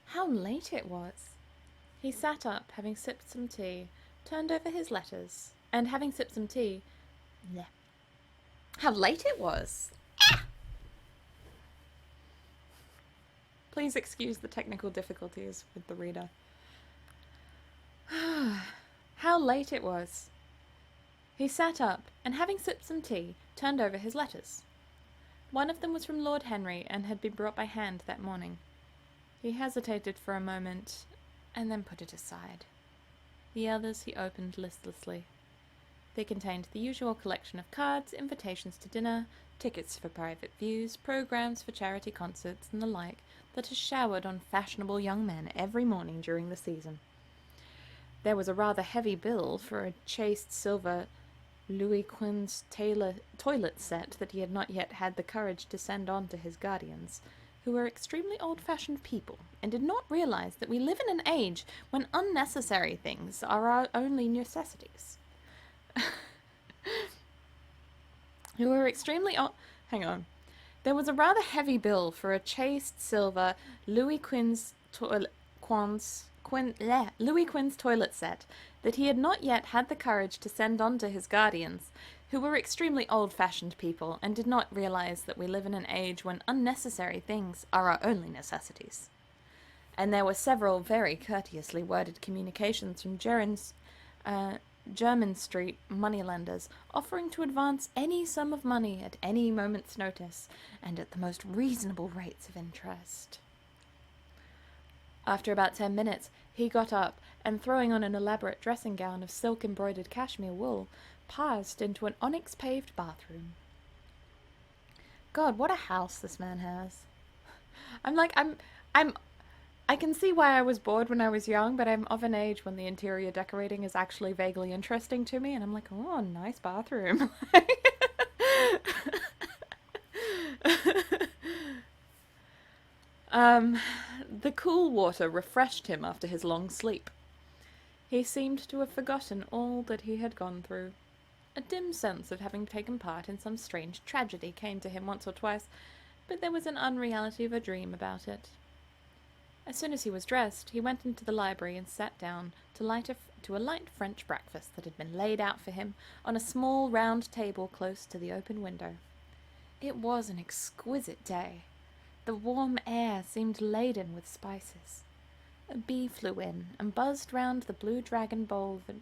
How late it was! He sat up, having sipped some tea, turned over his letters, and having sipped some tea... Bleh. How late it was! Ah! Please excuse the technical difficulties with the reader. How late it was! He sat up, and having sipped some tea, turned over his letters. One of them was from Lord Henry and had been brought by hand that morning. He hesitated for a moment and then put it aside. The others he opened listlessly. They contained the usual collection of cards, invitations to dinner, tickets for private views, programs for charity concerts, and the like that is showered on fashionable young men every morning during the season. There was a rather heavy bill for a chased silver Louis Quinze toilet set that he had not yet had the courage to send on to his guardians, who were extremely old-fashioned people, and did not realize that we live in an age when unnecessary things are our only necessities. Who were extremely hang on. There was a rather heavy bill for a chased silver Louis Quinze toilet set that he had not yet had the courage to send on to his guardians, who were extremely old-fashioned people and did not realize that we live in an age when unnecessary things are our only necessities. And there were several very courteously worded communications from German Street moneylenders offering to advance any sum of money at any moment's notice and at the most reasonable rates of interest. After about 10 minutes, he got up and, throwing on an elaborate dressing gown of silk-embroidered cashmere wool, passed into an onyx-paved bathroom. God, what a house this man has. I can see why I was bored when I was young, but I'm of an age when the interior decorating is actually vaguely interesting to me, and I'm like, oh, nice bathroom. The cool water refreshed him after his long sleep. He seemed to have forgotten all that he had gone through. A dim sense of having taken part in some strange tragedy came to him once or twice, but there was an unreality of a dream about it. As soon as he was dressed, he went into the library and sat down to a light French breakfast that had been laid out for him on a small round table close to the open window. It was an exquisite day. The warm air seemed laden with spices. A bee flew in and buzzed round the blue dragon bowl that,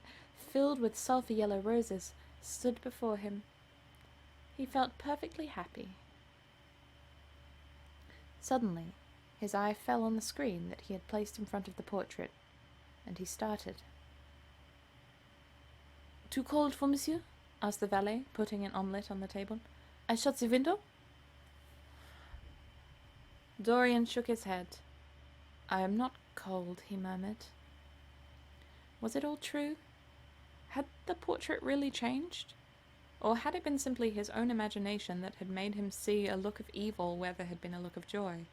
filled with sulphur-yellow roses, stood before him. He felt perfectly happy. Suddenly, his eye fell on the screen that he had placed in front of the portrait, and he started. "Too cold for monsieur?" asked the valet, putting an omelette on the table. "I shut the window?" Dorian shook his head. "I am not cold," he murmured. Was it all true? Had the portrait really changed? Or had it been simply his own imagination that had made him see a look of evil where there had been a look of joy?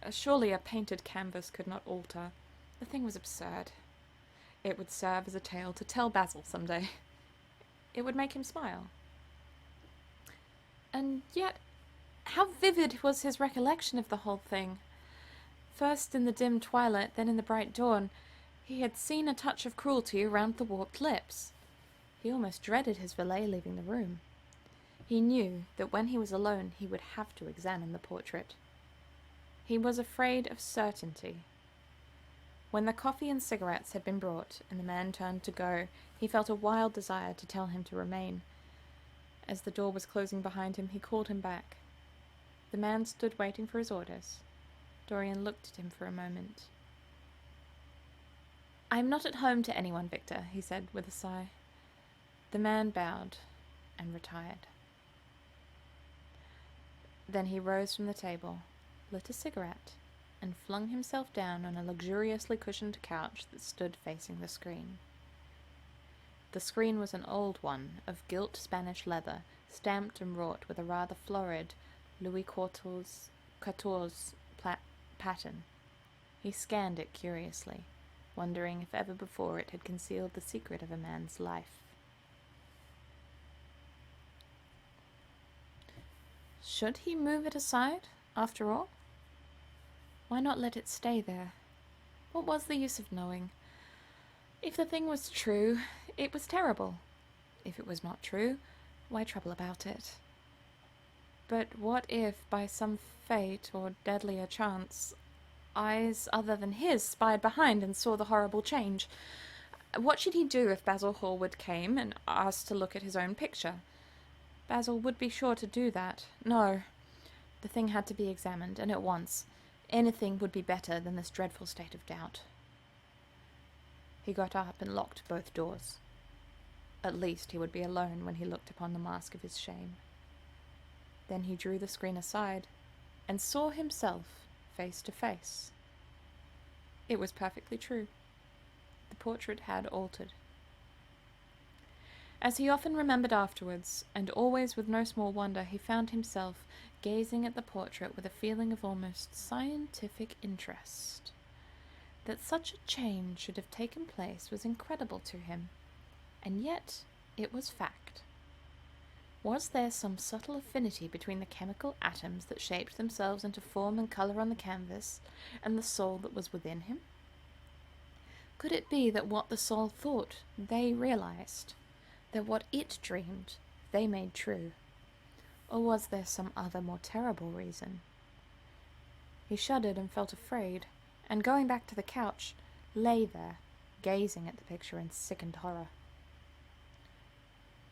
Surely a painted canvas could not alter. The thing was absurd. It would serve as a tale to tell Basil some day. It would make him smile. And yet, how vivid was his recollection of the whole thing! First in the dim twilight, then in the bright dawn, he had seen a touch of cruelty around the warped lips. He almost dreaded his valet leaving the room. He knew that when he was alone he would have to examine the portrait. He was afraid of certainty. When the coffee and cigarettes had been brought and the man turned to go, he felt a wild desire to tell him to remain. As the door was closing behind him, he called him back. The man stood waiting for his orders. Dorian looked at him for a moment. "I am not at home to anyone, Victor," he said with a sigh. The man bowed and retired. Then he rose from the table, lit a cigarette, and flung himself down on a luxuriously cushioned couch that stood facing the screen. The screen was an old one of gilt Spanish leather, stamped and wrought with a rather florid Louis XIV pattern. He scanned it curiously, wondering if ever before it had concealed the secret of a man's life. Should he move it aside, after all? Why not let it stay there? What was the use of knowing? If the thing was true, it was terrible. If it was not true, why trouble about it? But what if, by some fate or deadlier chance, eyes other than his spied behind and saw the horrible change? What should he do if Basil Hallward came and asked to look at his own picture? Basil would be sure to do that. No. The thing had to be examined, and at once. Anything would be better than this dreadful state of doubt. He got up and locked both doors. At least he would be alone when he looked upon the mask of his shame. Then he drew the screen aside and saw himself face to face. It was perfectly true. The portrait had altered. As he often remembered afterwards, and always with no small wonder, he found himself gazing at the portrait with a feeling of almost scientific interest. That such a change should have taken place was incredible to him, and yet it was fact. Was there some subtle affinity between the chemical atoms that shaped themselves into form and colour on the canvas, and the soul that was within him? Could it be that what the soul thought, they realized? That what it dreamed, they made true? Or was there some other more terrible reason? He shuddered and felt afraid, and going back to the couch, lay there, gazing at the picture in sickened horror.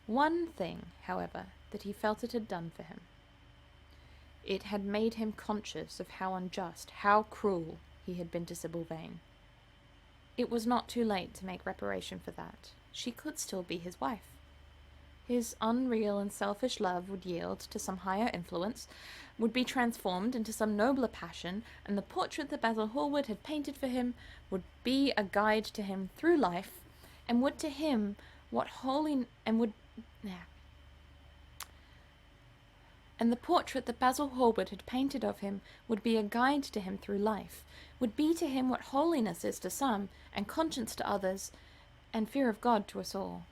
One thing, however, that he felt it had done for him. It had made him conscious of how unjust, how cruel he had been to Sybil Vane. It was not too late to make reparation for that. She could still be his wife. His unreal and selfish love would yield to some higher influence, would be transformed into some nobler passion, and the portrait that Basil Hallward had painted for him would be a guide to him through life, and would to him what holy and the portrait that Basil Hallward had painted of him would be a guide to him through life, would be to him what holiness is to some, and conscience to others, and fear of God to us all.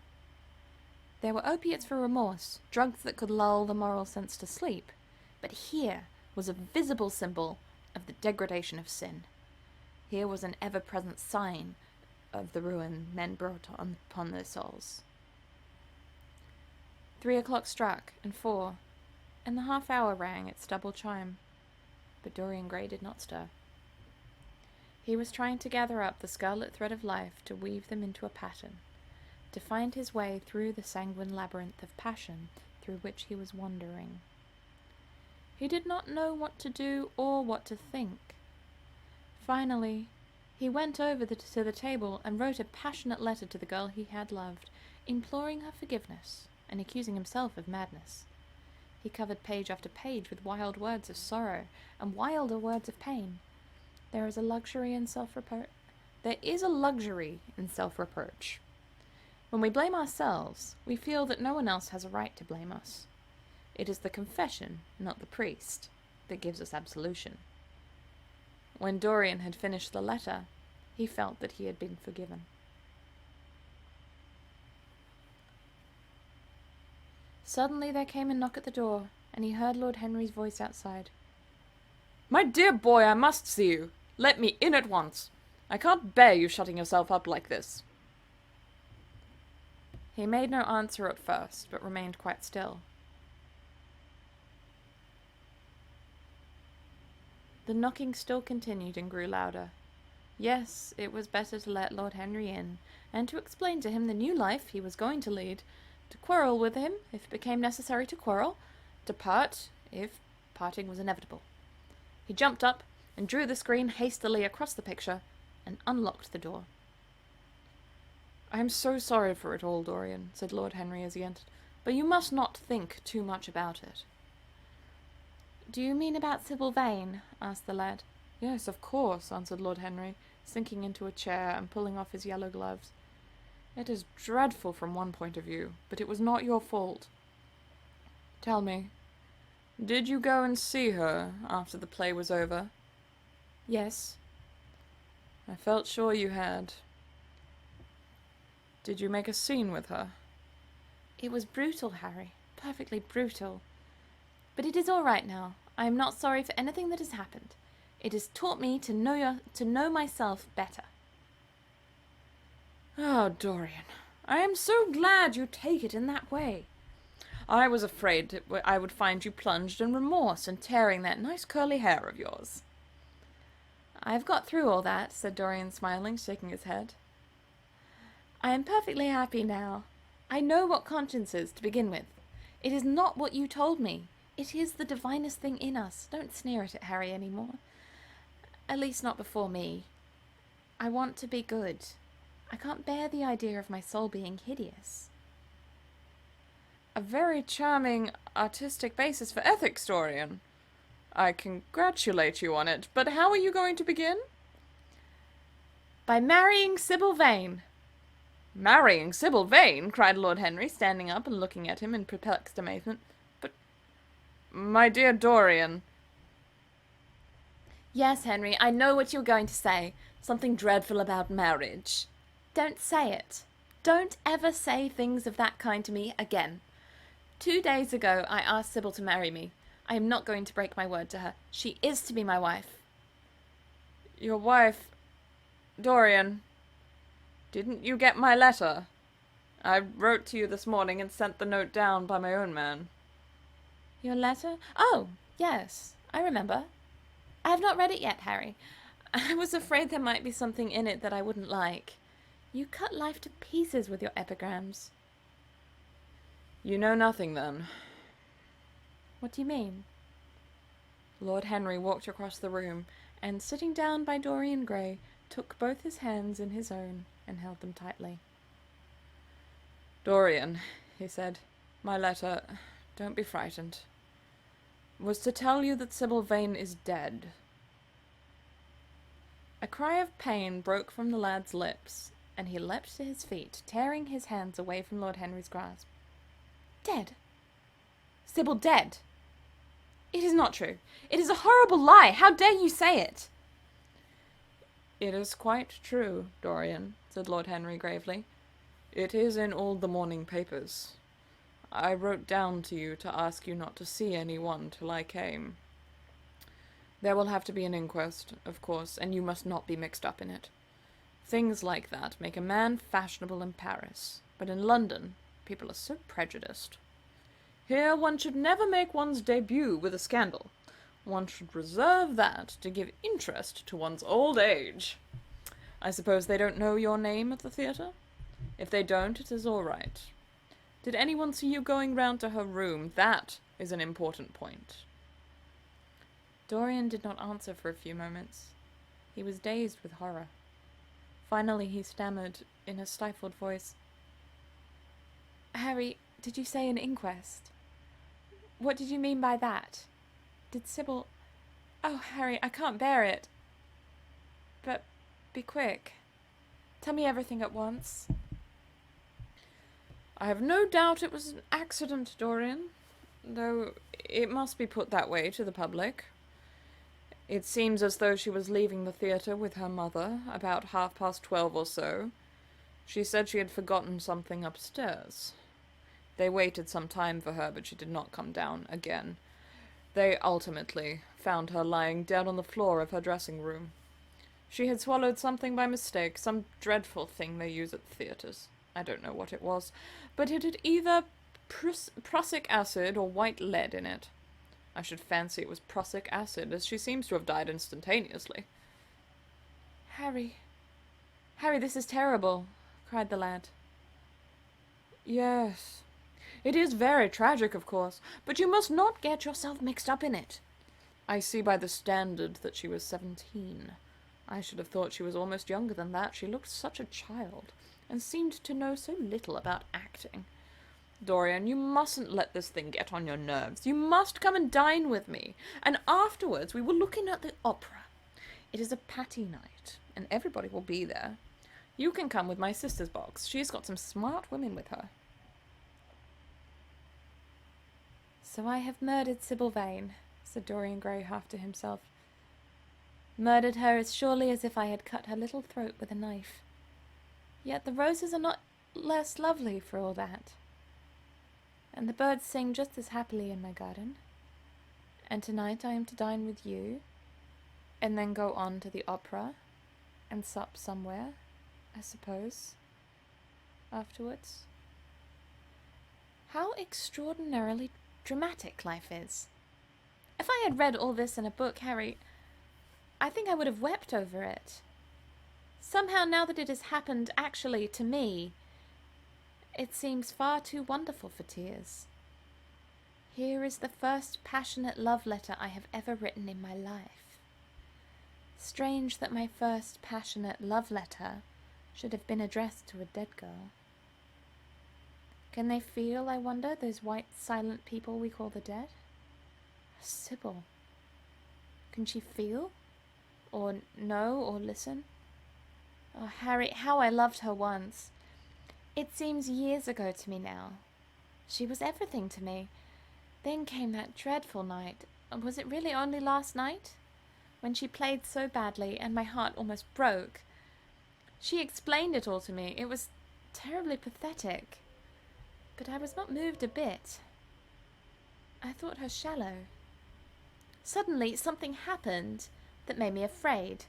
There were opiates for remorse, drugs that could lull the moral sense to sleep, but here was a visible symbol of the degradation of sin. Here was an ever-present sign of the ruin men brought upon their souls. 3 o'clock struck, and 4, and the half-hour rang its double chime, but Dorian Gray did not stir. He was trying to gather up the scarlet thread of life to weave them into a pattern, to find his way through the sanguine labyrinth of passion through which he was wandering. He did not know what to do or what to think. Finally, he went over to the table and wrote a passionate letter to the girl he had loved, imploring her forgiveness and accusing himself of madness. He covered page after page with wild words of sorrow and wilder words of pain. There is a luxury in self-reproach. When we blame ourselves, we feel that no one else has a right to blame us. It is the confession, not the priest, that gives us absolution. When Dorian had finished the letter, he felt that he had been forgiven. Suddenly there came a knock at the door, and he heard Lord Henry's voice outside. "My dear boy, I must see you. Let me in at once. I can't bear you shutting yourself up like this." He made no answer at first, but remained quite still. The knocking still continued and grew louder. Yes, it was better to let Lord Henry in, and to explain to him the new life he was going to lead, to quarrel with him, if it became necessary to quarrel, to part, if parting was inevitable. He jumped up, and drew the screen hastily across the picture, and unlocked the door. "I am so sorry for it all, Dorian," said Lord Henry as he entered, "but you must not think too much about it." "Do you mean about Sybil Vane?" asked the lad. "Yes, of course," answered Lord Henry, sinking into a chair and pulling off his yellow gloves. "It is dreadful from one point of view, but it was not your fault. Tell me, did you go and see her after the play was over?" "Yes." "I felt sure you had. Did you make a scene with her?" "It was brutal, Harry, perfectly brutal. But it is all right now. I am not sorry for anything that has happened. It has taught me to know myself better." "Oh, Dorian, I am so glad you take it in that way. I was afraid I would find you plunged in remorse and tearing that nice curly hair of yours." "I have got through all that," said Dorian, smiling, shaking his head. "I am perfectly happy now. I know what conscience is, to begin with. It is not what you told me. It is the divinest thing in us. Don't sneer at it, Harry, any more. At least not before me. I want to be good. I can't bear the idea of my soul being hideous. A very charming artistic basis for ethics, Dorian. I congratulate you on it, but how are you going to begin? By marrying Sybil Vane. Marrying Sybil Vane? Cried Lord Henry, standing up and looking at him in perplexed amazement. But, my dear Dorian... Yes, Henry, I know what you're going to say. Something dreadful about marriage. Don't say it. Don't ever say things of that kind to me again. 2 days ago, I asked Sybil to marry me. I am not going to break my word to her. She is to be my wife. Your wife... Dorian... Didn't you get my letter? I wrote to you this morning and sent the note down by my own man. Your letter? Oh, yes, I remember. I have not read it yet, Harry. I was afraid there might be something in it that I wouldn't like. You cut life to pieces with your epigrams. You know nothing, then. What do you mean? Lord Henry walked across the room, and sitting down by Dorian Gray, took both his hands in his own and held them tightly. Dorian, he said, my letter, don't be frightened, was to tell you that Sybil Vane is dead. A cry of pain broke from the lad's lips, and he leapt to his feet, tearing his hands away from Lord Henry's grasp. Dead? Sybil dead? It is not true. It is a horrible lie. How dare you say it? It is quite true, Dorian, said Lord Henry gravely. It is in all the morning papers. I wrote down to you to ask you not to see anyone till I came. There will have to be an inquest, of course, and you must not be mixed up in it. Things like that make a man fashionable in Paris, but in London people are so prejudiced. Here one should never make one's debut with a scandal. One should reserve that to give interest to one's old age. I suppose they don't know your name at the theatre? If they don't, it is all right. Did anyone see you going round to her room? That is an important point. Dorian did not answer for a few moments. He was dazed with horror. Finally he stammered in a stifled voice, Harry, did you say an inquest? What did you mean by that? Did Sybil... Oh, Harry, I can't bear it. But be quick. Tell me everything at once. I have no doubt it was an accident, Dorian, though it must be put that way to the public. It seems as though she was leaving the theatre with her mother, about 12:30 or so. She said she had forgotten something upstairs. They waited some time for her, but she did not come down again. They ultimately found her lying dead on the floor of her dressing room. She had swallowed something by mistake, some dreadful thing they use at the theatres. I don't know what it was, but it had either prussic acid or white lead in it. I should fancy it was prussic acid, as she seems to have died instantaneously. Harry, this is terrible, cried the lad. Yes, it is very tragic, of course, but you must not get yourself mixed up in it. I see by the standard that she was 17. I should have thought she was almost younger than that. She looked such a child, and seemed to know so little about acting. Dorian, you mustn't let this thing get on your nerves. You must come and dine with me, and afterwards we will look in at the opera. It is a Patty night, and everybody will be there. You can come with my sister's box. She's got some smart women with her. So I have murdered Sybil Vane, said Dorian Gray half to himself. Murdered her as surely as if I had cut her little throat with a knife. Yet the roses are not less lovely for all that. And the birds sing just as happily in my garden. And tonight I am to dine with you, and then go on to the opera, and sup somewhere, I suppose, afterwards. How extraordinarily dramatic life is. If I had read all this in a book, Harry, I think I would have wept over it. Somehow, now that it has happened actually to me, it seems far too wonderful for tears. Here is the first passionate love letter I have ever written in my life. Strange that my first passionate love letter should have been addressed to a dead girl. Can they feel, I wonder, those white, silent people we call the dead? Sybil. Can she feel? Or know, or listen? Oh, Harry, how I loved her once. It seems years ago to me now. She was everything to me. Then came that dreadful night. Was it really only last night? When she played so badly and my heart almost broke. She explained it all to me. It was terribly pathetic. But I was not moved a bit. I thought her shallow. Suddenly something happened that made me afraid.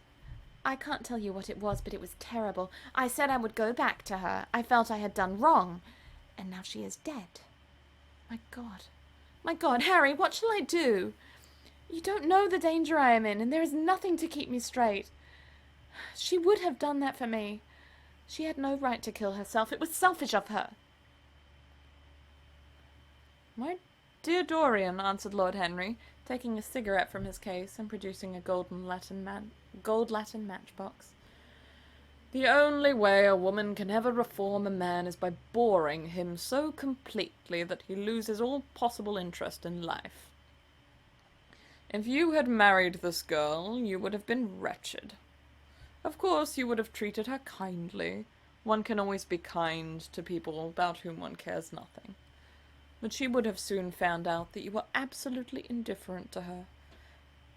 I can't tell you what it was, but it was terrible. I said I would go back to her. I felt I had done wrong. And now she is dead. My God. My God, Harry, what shall I do? You don't know the danger I am in, and there is nothing to keep me straight. She would have done that for me. She had no right to kill herself. It was selfish of her. My dear Dorian, answered Lord Henry, taking a cigarette from his case and producing a gold Latin matchbox. The only way a woman can ever reform a man is by boring him so completely that he loses all possible interest in life. If you had married this girl, you would have been wretched. Of course, you would have treated her kindly. One can always be kind to people about whom one cares nothing. But she would have soon found out that you were absolutely indifferent to her.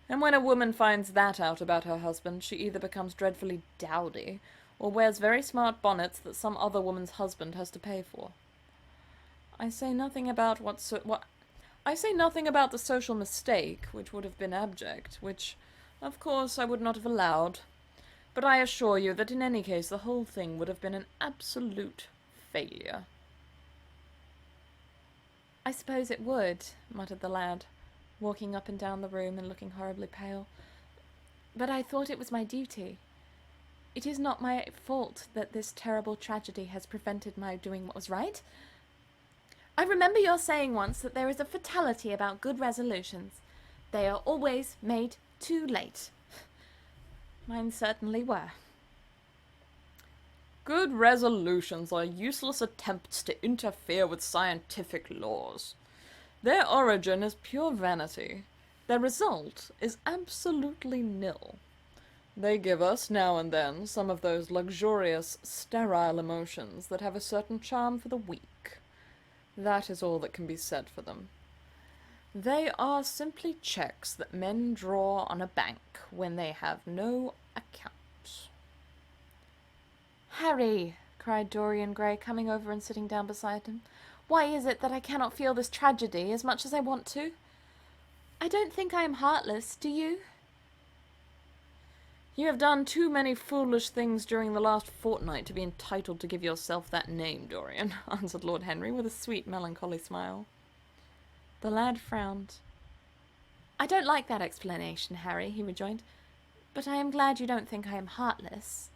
And when a woman finds that out about her husband, she either becomes dreadfully dowdy, or wears very smart bonnets that some other woman's husband has to pay for. I say nothing about I say nothing about the social mistake, which would have been abject, which, of course, I would not have allowed. But I assure you that in any case the whole thing would have been an absolute failure. I suppose it would, muttered the lad, walking up and down the room and looking horribly pale. But I thought it was my duty. It is not my fault that this terrible tragedy has prevented my doing what was right. I remember your saying once that there is a fatality about good resolutions. They are always made too late. Mine certainly were. Good resolutions are useless attempts to interfere with scientific laws. Their origin is pure vanity. Their result is absolutely nil. They give us, now and then, some of those luxurious, sterile emotions that have a certain charm for the weak. That is all that can be said for them. They are simply checks that men draw on a bank when they have no account. Harry, cried Dorian Gray, coming over and sitting down beside him, why is it that I cannot feel this tragedy as much as I want to? I don't think I am heartless, do you? You have done too many foolish things during the last fortnight to be entitled to give yourself that name, Dorian, answered Lord Henry with a sweet, melancholy smile. The lad frowned. I don't like that explanation, Harry, he rejoined, but I am glad you don't think I am heartless.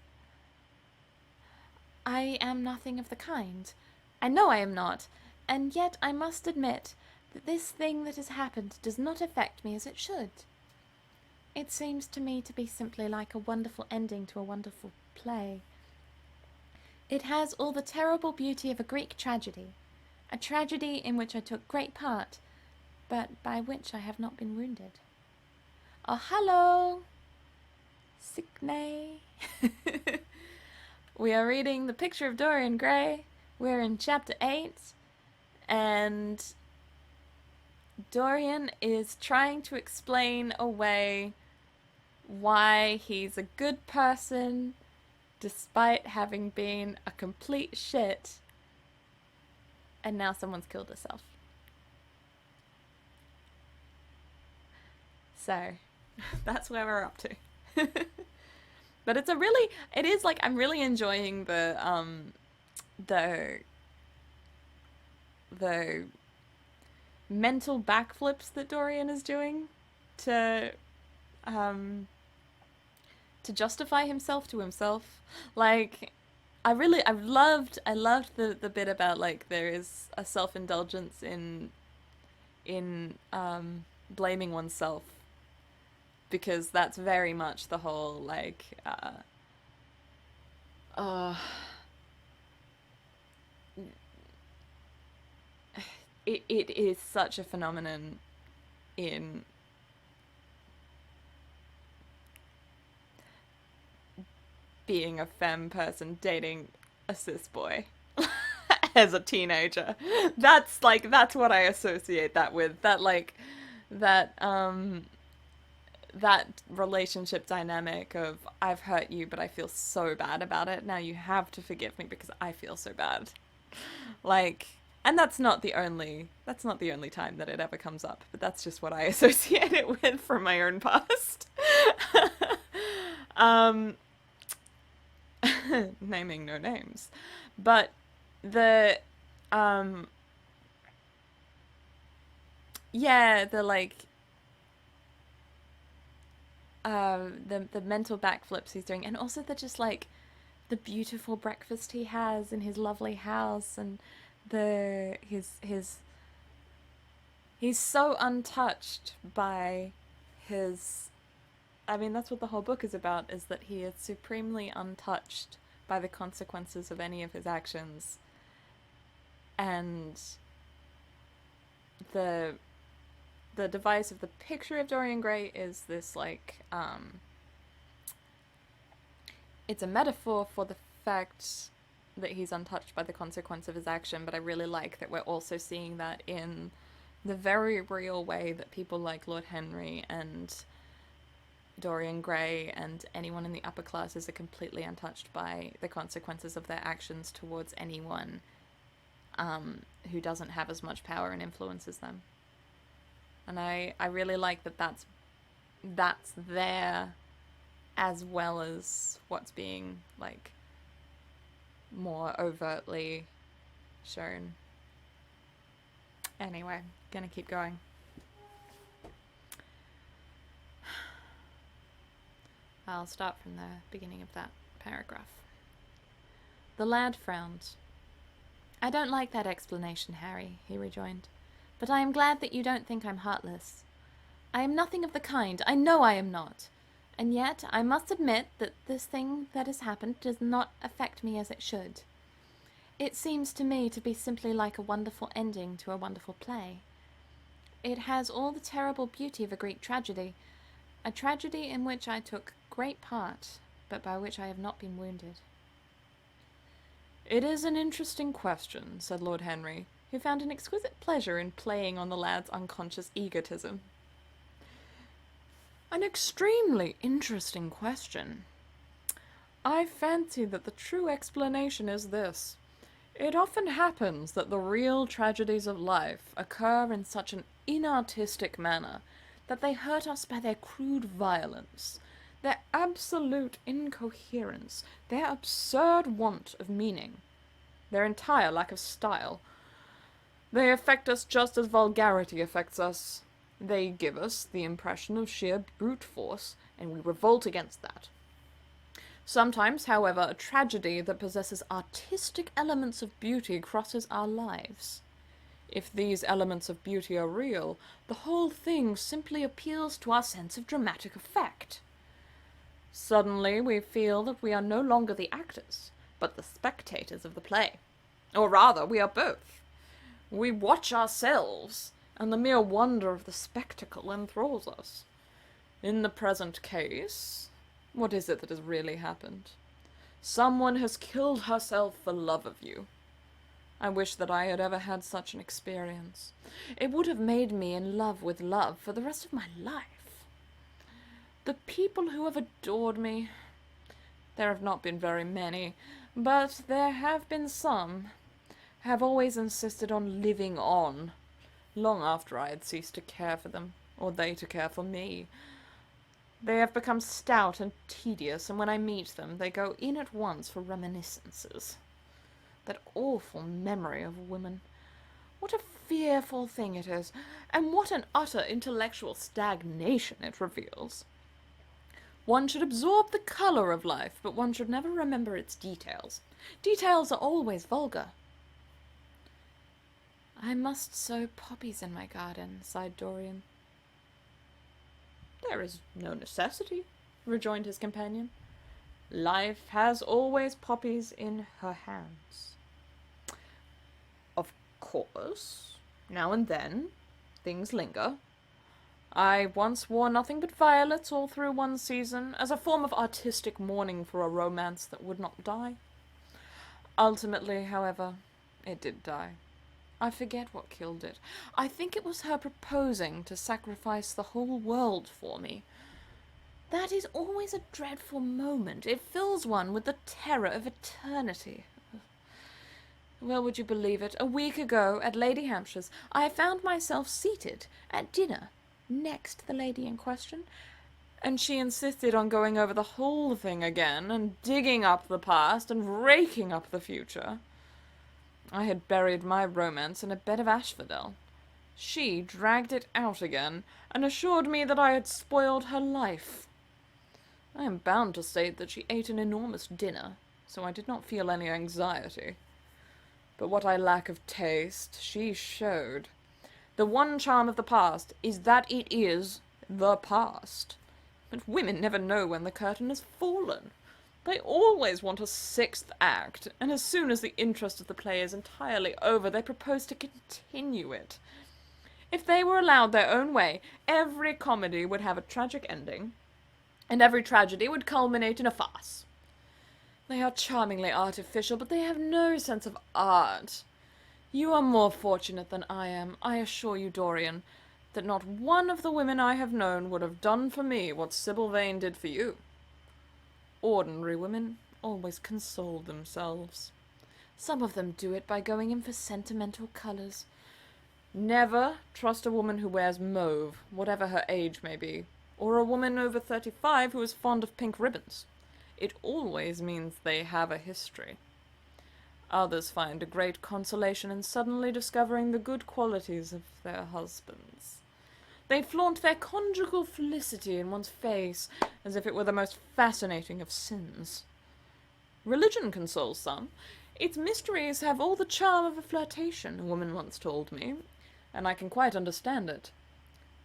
I am nothing of the kind. I know I am not, and yet I must admit that this thing that has happened does not affect me as it should. It seems to me to be simply like a wonderful ending to a wonderful play. It has all the terrible beauty of a Greek tragedy, a tragedy in which I took great part, but by which I have not been wounded. Oh, hello! Sickney. We are reading The Picture of Dorian Gray. We're in chapter 8, and Dorian is trying to explain away why he's a good person despite having been a complete shit, and now someone's killed herself. So, that's where we're up to. But it is like, I'm really enjoying the mental backflips that Dorian is doing to justify himself to himself. Like, I loved the bit about, like, there is a self-indulgence in in blaming oneself, because that's very much the whole, like, it is such a phenomenon in being a femme person dating a cis boy as a teenager. That's what I associate that with. That relationship dynamic of, I've hurt you, but I feel so bad about it. Now you have to forgive me because I feel so bad. Like, and that's not the only time that it ever comes up, but that's just what I associate it with from my own past. Naming no names. But the yeah, the like the mental backflips he's doing, and also the just like the beautiful breakfast he has in his lovely house, and he's so untouched by his, I mean, that's what the whole book is about, is that he is supremely untouched by the consequences of any of his actions. And the device of the Picture of Dorian Gray is this, like, it's a metaphor for the fact that he's untouched by the consequence of his action, but I really like that we're also seeing that in the very real way that people like Lord Henry and Dorian Gray and anyone in the upper classes are completely untouched by the consequences of their actions towards anyone who doesn't have as much power and influence as them. And I really like that that's there, as well as what's being, like, more overtly shown. Anyway, gonna keep going. I'll start from the beginning of that paragraph. The lad frowned. "I don't like that explanation, Harry," he rejoined, "but I am glad that you don't think I'm heartless. I am nothing of the kind. I know I am not. And yet I must admit that this thing that has happened does not affect me as it should. It seems to me to be simply like a wonderful ending to a wonderful play. It has all the terrible beauty of a Greek tragedy, a tragedy in which I took great part, but by which I have not been wounded." "It is an interesting question," said Lord Henry, who found an exquisite pleasure in playing on the lad's unconscious egotism. "An extremely interesting question. I fancy that the true explanation is this. It often happens that the real tragedies of life occur in such an inartistic manner that they hurt us by their crude violence, their absolute incoherence, their absurd want of meaning, their entire lack of style. They affect us just as vulgarity affects us. They give us the impression of sheer brute force, and we revolt against that. Sometimes, however, a tragedy that possesses artistic elements of beauty crosses our lives. If these elements of beauty are real, the whole thing simply appeals to our sense of dramatic effect. Suddenly we feel that we are no longer the actors, but the spectators of the play. Or rather, we are both. We watch ourselves, and the mere wonder of the spectacle enthralls us. In the present case, what is it that has really happened? Someone has killed herself for love of you. I wish that I had ever had such an experience. It would have made me in love with love for the rest of my life. The people who have adored me, there have not been very many, but there have been some, have always insisted on living on, long after I had ceased to care for them, or they to care for me. They have become stout and tedious, and when I meet them, they go in at once for reminiscences. That awful memory of women. What a fearful thing it is, and what an utter intellectual stagnation it reveals. One should absorb the colour of life, but one should never remember its details. Details are always vulgar. I must sow poppies in my garden, sighed Dorian. There is no necessity, rejoined his companion. Life has always poppies in her hands. Of course, now and then, things linger. I once wore nothing but violets all through one season, as a form of artistic mourning for a romance that would not die. Ultimately, however, it did die. I forget what killed it. I think it was her proposing to sacrifice the whole world for me. That is always a dreadful moment. It fills one with the terror of eternity. Well, would you believe it? A week ago, at Lady Hampshire's, I found myself seated at dinner next the lady in question, and she insisted on going over the whole thing again, and digging up the past, and raking up the future. I had buried my romance in a bed of asphodel. She dragged it out again, and assured me that I had spoiled her life. I am bound to state that she ate an enormous dinner, so I did not feel any anxiety. But what I lack of taste, she showed. The one charm of the past is that it is the past. But women never know when the curtain has fallen. They always want a sixth act, and as soon as the interest of the play is entirely over, they propose to continue it. If they were allowed their own way, every comedy would have a tragic ending, and every tragedy would culminate in a farce. They are charmingly artificial, but they have no sense of art. You are more fortunate than I am, I assure you, Dorian, that not one of the women I have known would have done for me what Sybil Vane did for you. Ordinary women always console themselves. Some of them do it by going in for sentimental colours. Never trust a woman who wears mauve, whatever her age may be, or a woman over 35 who is fond of pink ribbons. It always means they have a history. Others find a great consolation in suddenly discovering the good qualities of their husbands. They flaunt their conjugal felicity in one's face, as if it were the most fascinating of sins. Religion consoles some. Its mysteries have all the charm of a flirtation, a woman once told me, and I can quite understand it.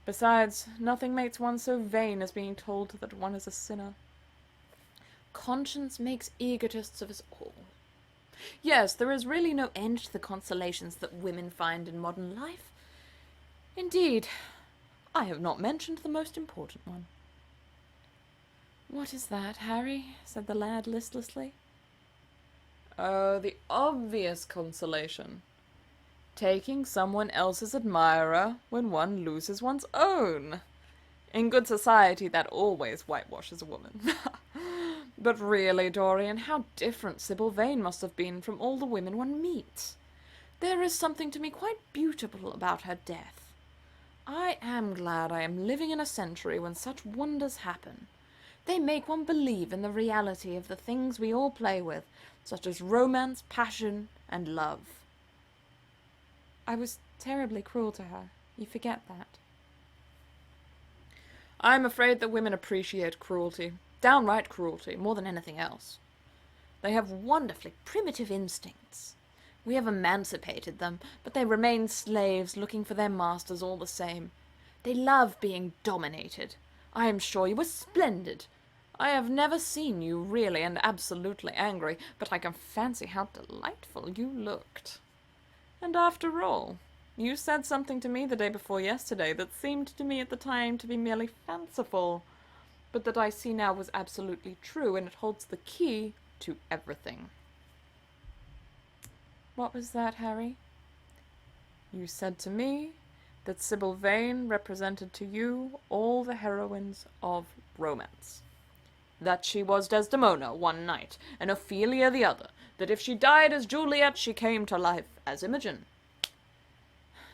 Besides, nothing makes one so vain as being told that one is a sinner. Conscience makes egotists of us all. Yes, there is really no end to the consolations that women find in modern life. Indeed, I have not mentioned the most important one. What is that, Harry? Said the lad listlessly. Oh, the obvious consolation. Taking someone else's admirer when one loses one's own. In good society, that always whitewashes a woman. But really, Dorian, how different Sybil Vane must have been from all the women one meets. There is something to me quite beautiful about her death. I am glad I am living in a century when such wonders happen. They make one believe in the reality of the things we all play with, such as romance, passion, and love. I was terribly cruel to her. You forget that. I am afraid that women appreciate cruelty, downright cruelty, more than anything else. They have wonderfully primitive instincts. We have emancipated them, but they remain slaves looking for their masters all the same. They love being dominated. I am sure you were splendid. I have never seen you really and absolutely angry, but I can fancy how delightful you looked. And after all, you said something to me the day before yesterday that seemed to me at the time to be merely fanciful, but that I see now was absolutely true, and it holds the key to everything. What was that, Harry? You said to me that Sybil Vane represented to you all the heroines of romance. That she was Desdemona one night, and Ophelia the other. That if she died as Juliet, she came to life as Imogen.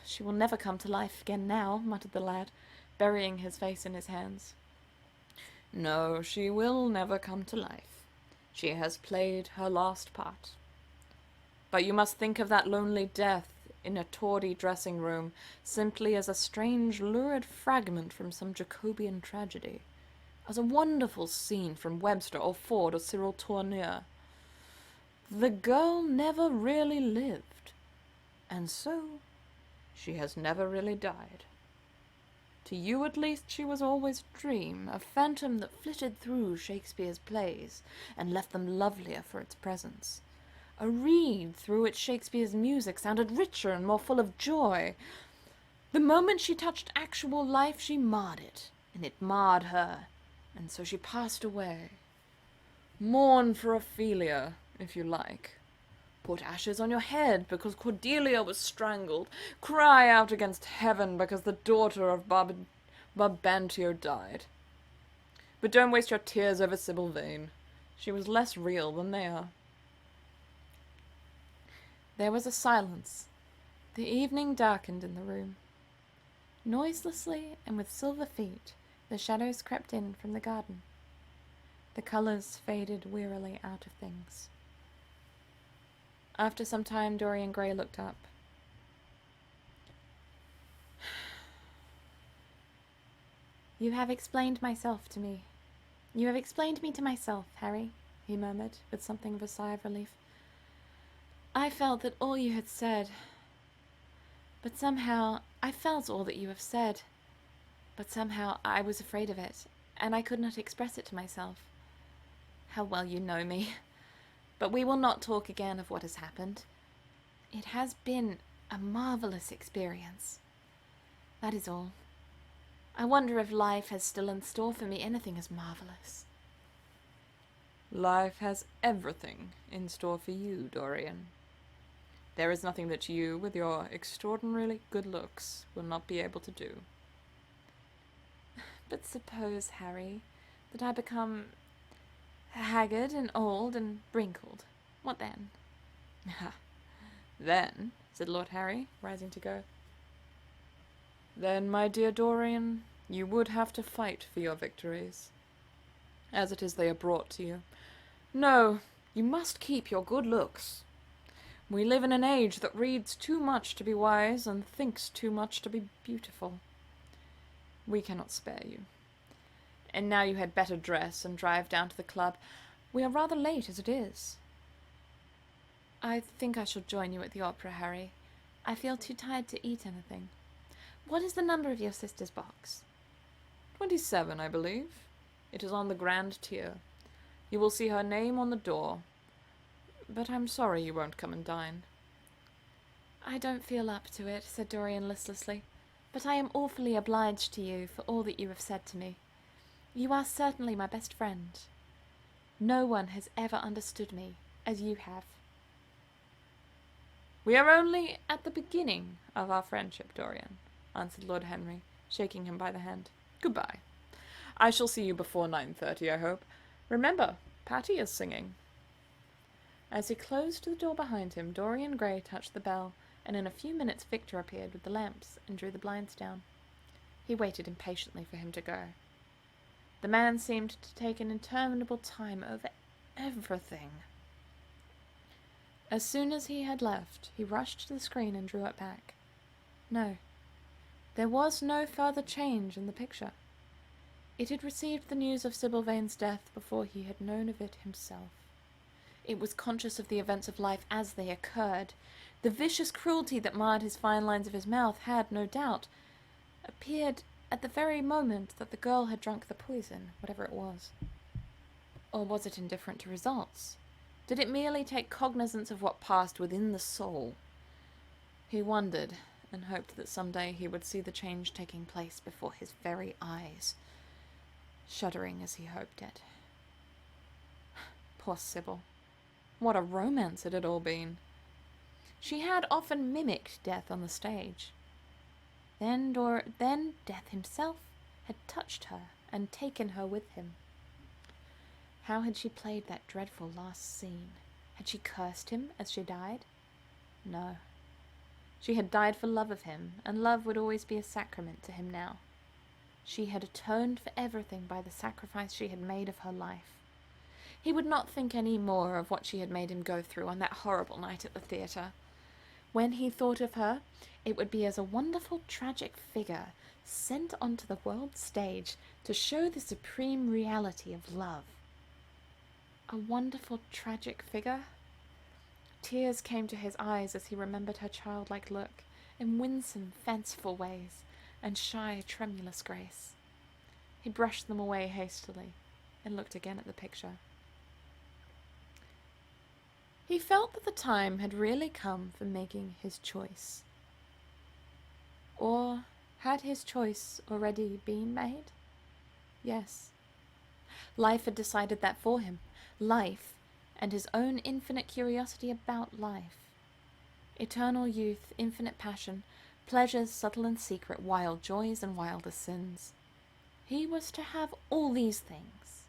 She will never come to life again now, muttered the lad, burying his face in his hands. No, she will never come to life. She has played her last part. But you must think of that lonely death in a tawdry dressing-room simply as a strange, lurid fragment from some Jacobean tragedy, as a wonderful scene from Webster or Ford or Cyril Tourneur. The girl never really lived, and so She has never really died. To you, at least, she was always a dream, a phantom that flitted through Shakespeare's plays and left them lovelier for its presence. A reed through which Shakespeare's music sounded richer and more full of joy. The moment she touched actual life, she marred it, and it marred her, and so she passed away. Mourn for Ophelia, if you like. Put ashes on your head because Cordelia was strangled. Cry out against heaven because the daughter of Barbantio died. But don't waste your tears over Sybil Vane. She was less real than they are. There was a silence. The evening darkened in the room. Noiselessly and with silver feet, the shadows crept in from the garden. The colours faded wearily out of things. After some time, Dorian Gray looked up. "You have explained myself to me. You have explained me to myself, Harry," he murmured, with something of a sigh of relief. "I felt that all you had said, but somehow I felt all that you have said, but somehow I was afraid of it, and I could not express it to myself. How well you know me! But we will not talk again of what has happened. It has been a marvelous experience. That is all. I wonder if life has still in store for me anything as marvelous." "Life has everything in store for you, Dorian. There is nothing that you, with your extraordinarily good looks, will not be able to do." "But suppose, Harry, that I become haggard and old and wrinkled. What then?" "Then," said Lord Harry, rising to go, "then, my dear Dorian, you would have to fight for your victories. As it is, they are brought to you. No, you must keep your good looks. We live in an age that reads too much to be wise and thinks too much to be beautiful. We cannot spare you. And now you had better dress and drive down to the club. We are rather late as it is." "I think I shall join you at the opera, Harry. I feel too tired to eat anything. What is the number of your sister's box?" 27, I believe. It is on the grand tier. You will see her name on the door. But I'm sorry you won't come and dine." "I don't feel up to it," said Dorian listlessly, "but I am awfully obliged to you for all that you have said to me. You are certainly my best friend. No one has ever understood me as you have." "We are only at the beginning of our friendship, Dorian," answered Lord Henry, shaking him by the hand. "Goodbye. I shall see you before 9:30, I hope. Remember, Patty is singing." As he closed the door behind him, Dorian Gray touched the bell, and in a few minutes Victor appeared with the lamps and drew the blinds down. He waited impatiently for him to go. The man seemed to take an interminable time over everything. As soon as he had left, he rushed to the screen and drew it back. No, there was no further change in the picture. It had received the news of Sybil Vane's death before he had known of it himself. It was conscious of the events of life as they occurred. The vicious cruelty that marred his fine lines of his mouth had, no doubt, appeared at the very moment that the girl had drunk the poison, whatever it was. Or was it indifferent to results? Did it merely take cognizance of what passed within the soul? He wondered, and hoped that some day he would see the change taking place before his very eyes, shuddering as he hoped it. Poor Sybil. What a romance it had all been. She had often mimicked death on the stage. Then Death himself had touched her and taken her with him. How had she played that dreadful last scene? Had she cursed him as she died? No. She had died for love of him, and love would always be a sacrament to him now. She had atoned for everything by the sacrifice she had made of her life. He would not think any more of what she had made him go through on that horrible night at the theatre. When he thought of her, it would be as a wonderful tragic figure sent onto the world stage to show the supreme reality of love. A wonderful tragic figure? Tears came to his eyes as he remembered her childlike look, in winsome, fanciful ways, and shy, tremulous grace. He brushed them away hastily and looked again at the picture. He felt that the time had really come for making his choice. Or had his choice already been made? Yes. Life had decided that for him. Life, and his own infinite curiosity about life. Eternal youth, infinite passion, pleasures subtle and secret, wild joys and wilder sins. He was to have all these things.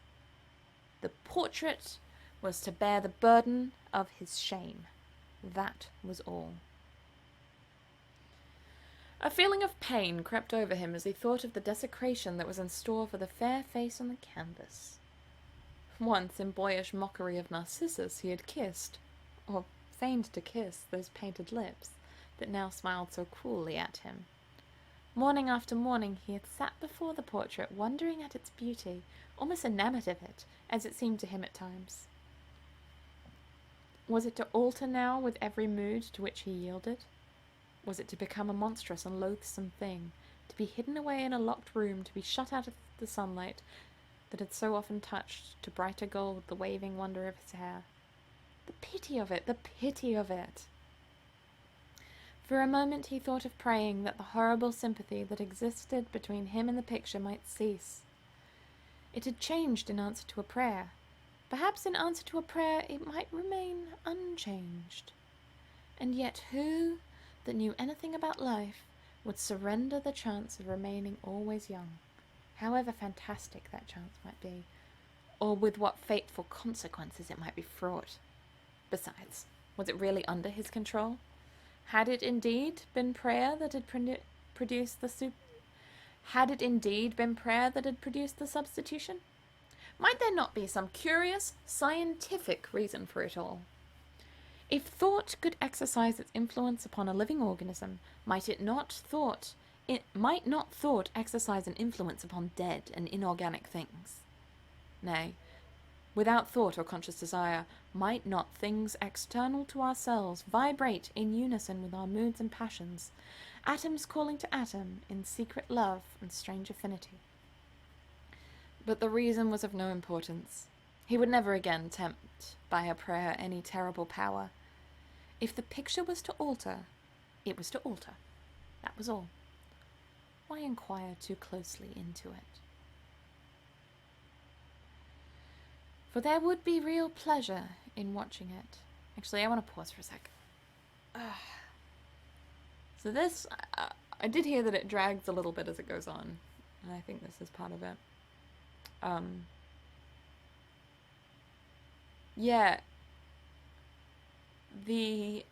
The portrait was to bear the burden of his shame. That was all. A feeling of pain crept over him as he thought of the desecration that was in store for the fair face on the canvas. Once, in boyish mockery of Narcissus, he had kissed, or feigned to kiss, those painted lips that now smiled so cruelly at him. Morning after morning he had sat before the portrait, wondering at its beauty, almost enamored of it, as it seemed to him at times. Was it to alter now with every mood to which he yielded? Was it to become a monstrous and loathsome thing, to be hidden away in a locked room, to be shut out of the sunlight that had so often touched to brighter gold the waving wonder of his hair? The pity of it! The pity of it! For a moment he thought of praying that the horrible sympathy that existed between him and the picture might cease. It had changed in answer to a prayer. Perhaps in answer to a prayer it might remain unchanged. And yet who that knew anything about life would surrender the chance of remaining always young, however fantastic that chance might be, or with what fateful consequences it might be fraught? Besides, was it really under his control? Had it indeed been prayer that had produced the substitution? Might there not be some curious, scientific reason for it all? If thought could exercise its influence upon a living organism, might not thought exercise an influence upon dead and inorganic things? Nay, without thought or conscious desire, might not things external to ourselves vibrate in unison with our moods and passions, atoms calling to atom in secret love and strange affinity? But the reason was of no importance. He would never again tempt by a prayer any terrible power. If the picture was to alter, it was to alter. That was all. Why inquire too closely into it? For there would be real pleasure in watching it. Actually, I want to pause for a sec. So this, I did hear that it drags a little bit as it goes on, and I think this is part of it. Yeah, the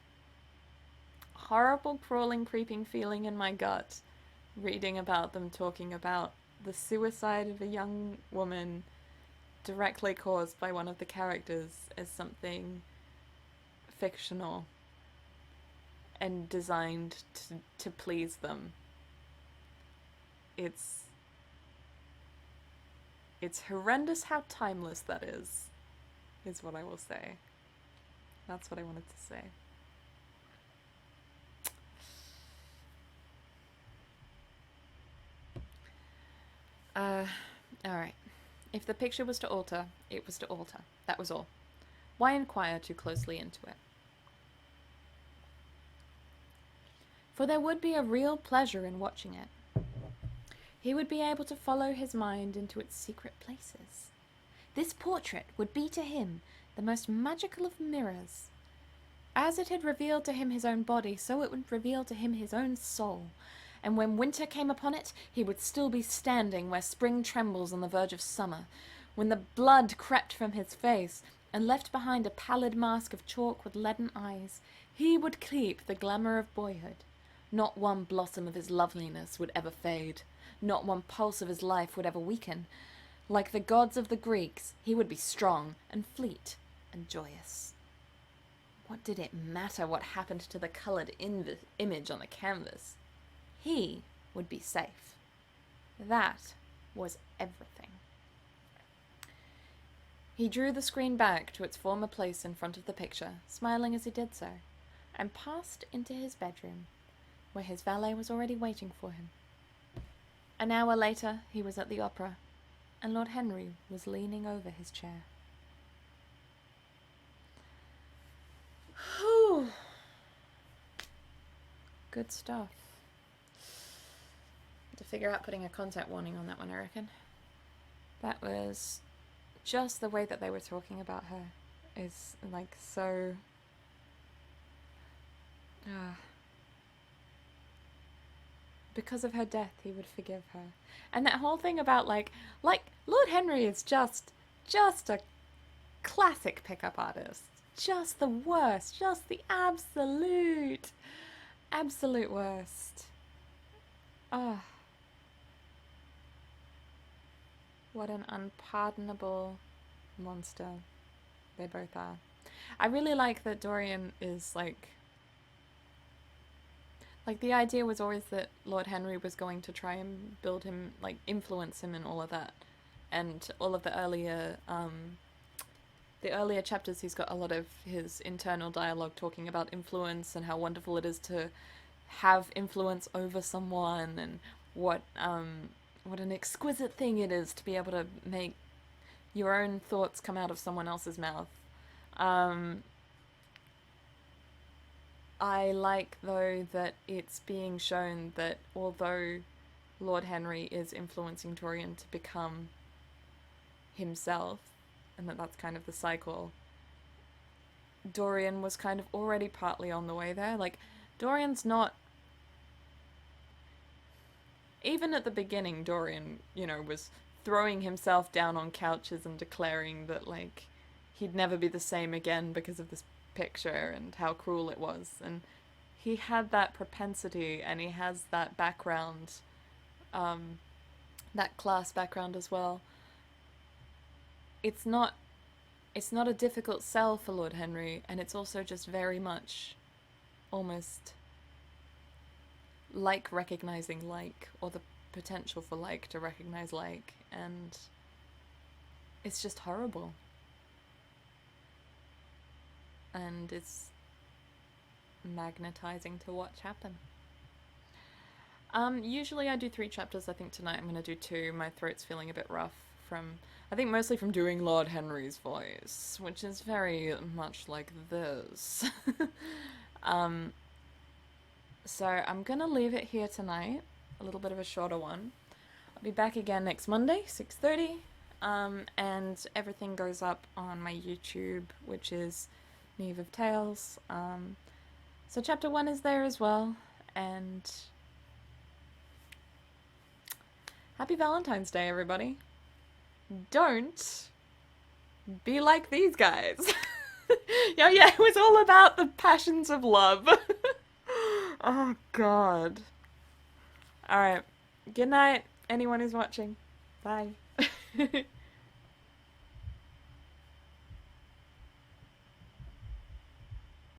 horrible crawling, creeping feeling in my gut reading about them talking about the suicide of a young woman directly caused by one of the characters as something fictional and designed to please them. It's horrendous how timeless that is what I will say. That's what I wanted to say. Alright. If the picture was to alter, it was to alter. That was all. Why inquire too closely into it? For there would be a real pleasure in watching it. He would be able to follow his mind into its secret places. This portrait would be to him the most magical of mirrors. As it had revealed to him his own body, so it would reveal to him his own soul. And when winter came upon it, he would still be standing where spring trembles on the verge of summer. When the blood crept from his face and left behind a pallid mask of chalk with leaden eyes, he would keep the glamour of boyhood. Not one blossom of his loveliness would ever fade. Not one pulse of his life would ever weaken. Like the gods of the Greeks, he would be strong and fleet and joyous. What did it matter what happened to the coloured image on the canvas? He would be safe. That was everything. He drew the screen back to its former place in front of the picture, smiling as he did so, and passed into his bedroom. where his valet was already waiting for him. An hour later, he was at the opera, and Lord Henry was leaning over his chair. Whew. Good stuff. To figure out putting a content warning on that one, I reckon. That was just the way that they were talking about her is like so. Because of her death, he would forgive her, and that whole thing about like Lord Henry is just a classic pickup artist, just the worst, just the absolute worst. What an unpardonable monster they both are. I really like that Dorian is like the idea was always that Lord Henry was going to try and build him, like influence him and all of that. And all of the earlier chapters, he's got a lot of his internal dialogue talking about influence and how wonderful it is to have influence over someone, and what an exquisite thing it is to be able to make your own thoughts come out of someone else's mouth. I like, though, that it's being shown that although Lord Henry is influencing Dorian to become himself, and that's kind of the cycle, Dorian was kind of already partly on the way there. Like, Dorian's not... Even at the beginning, Dorian, was throwing himself down on couches and declaring that, like, he'd never be the same again because of this picture and how cruel it was. And he had that propensity, and he has that background, that class background as well. It's not a difficult sell for Lord Henry, and it's also just very much almost like recognizing like, or the potential for like to recognize like, and it's just horrible. And it's magnetizing to watch happen. Usually I do 3 chapters. I think tonight I'm going to do 2. My throat's feeling a bit rough I think mostly from doing Lord Henry's voice, which is very much like this. So I'm going to leave it here tonight, a little bit of a shorter one. I'll be back again next Monday, 6:30, and everything goes up on my YouTube, which is Neve of Tales. So chapter 1 is there as well, and happy Valentine's Day, everybody. Don't be like these guys. Yeah, it was all about the passions of love. Oh, God. Alright. Good night, anyone who's watching. Bye.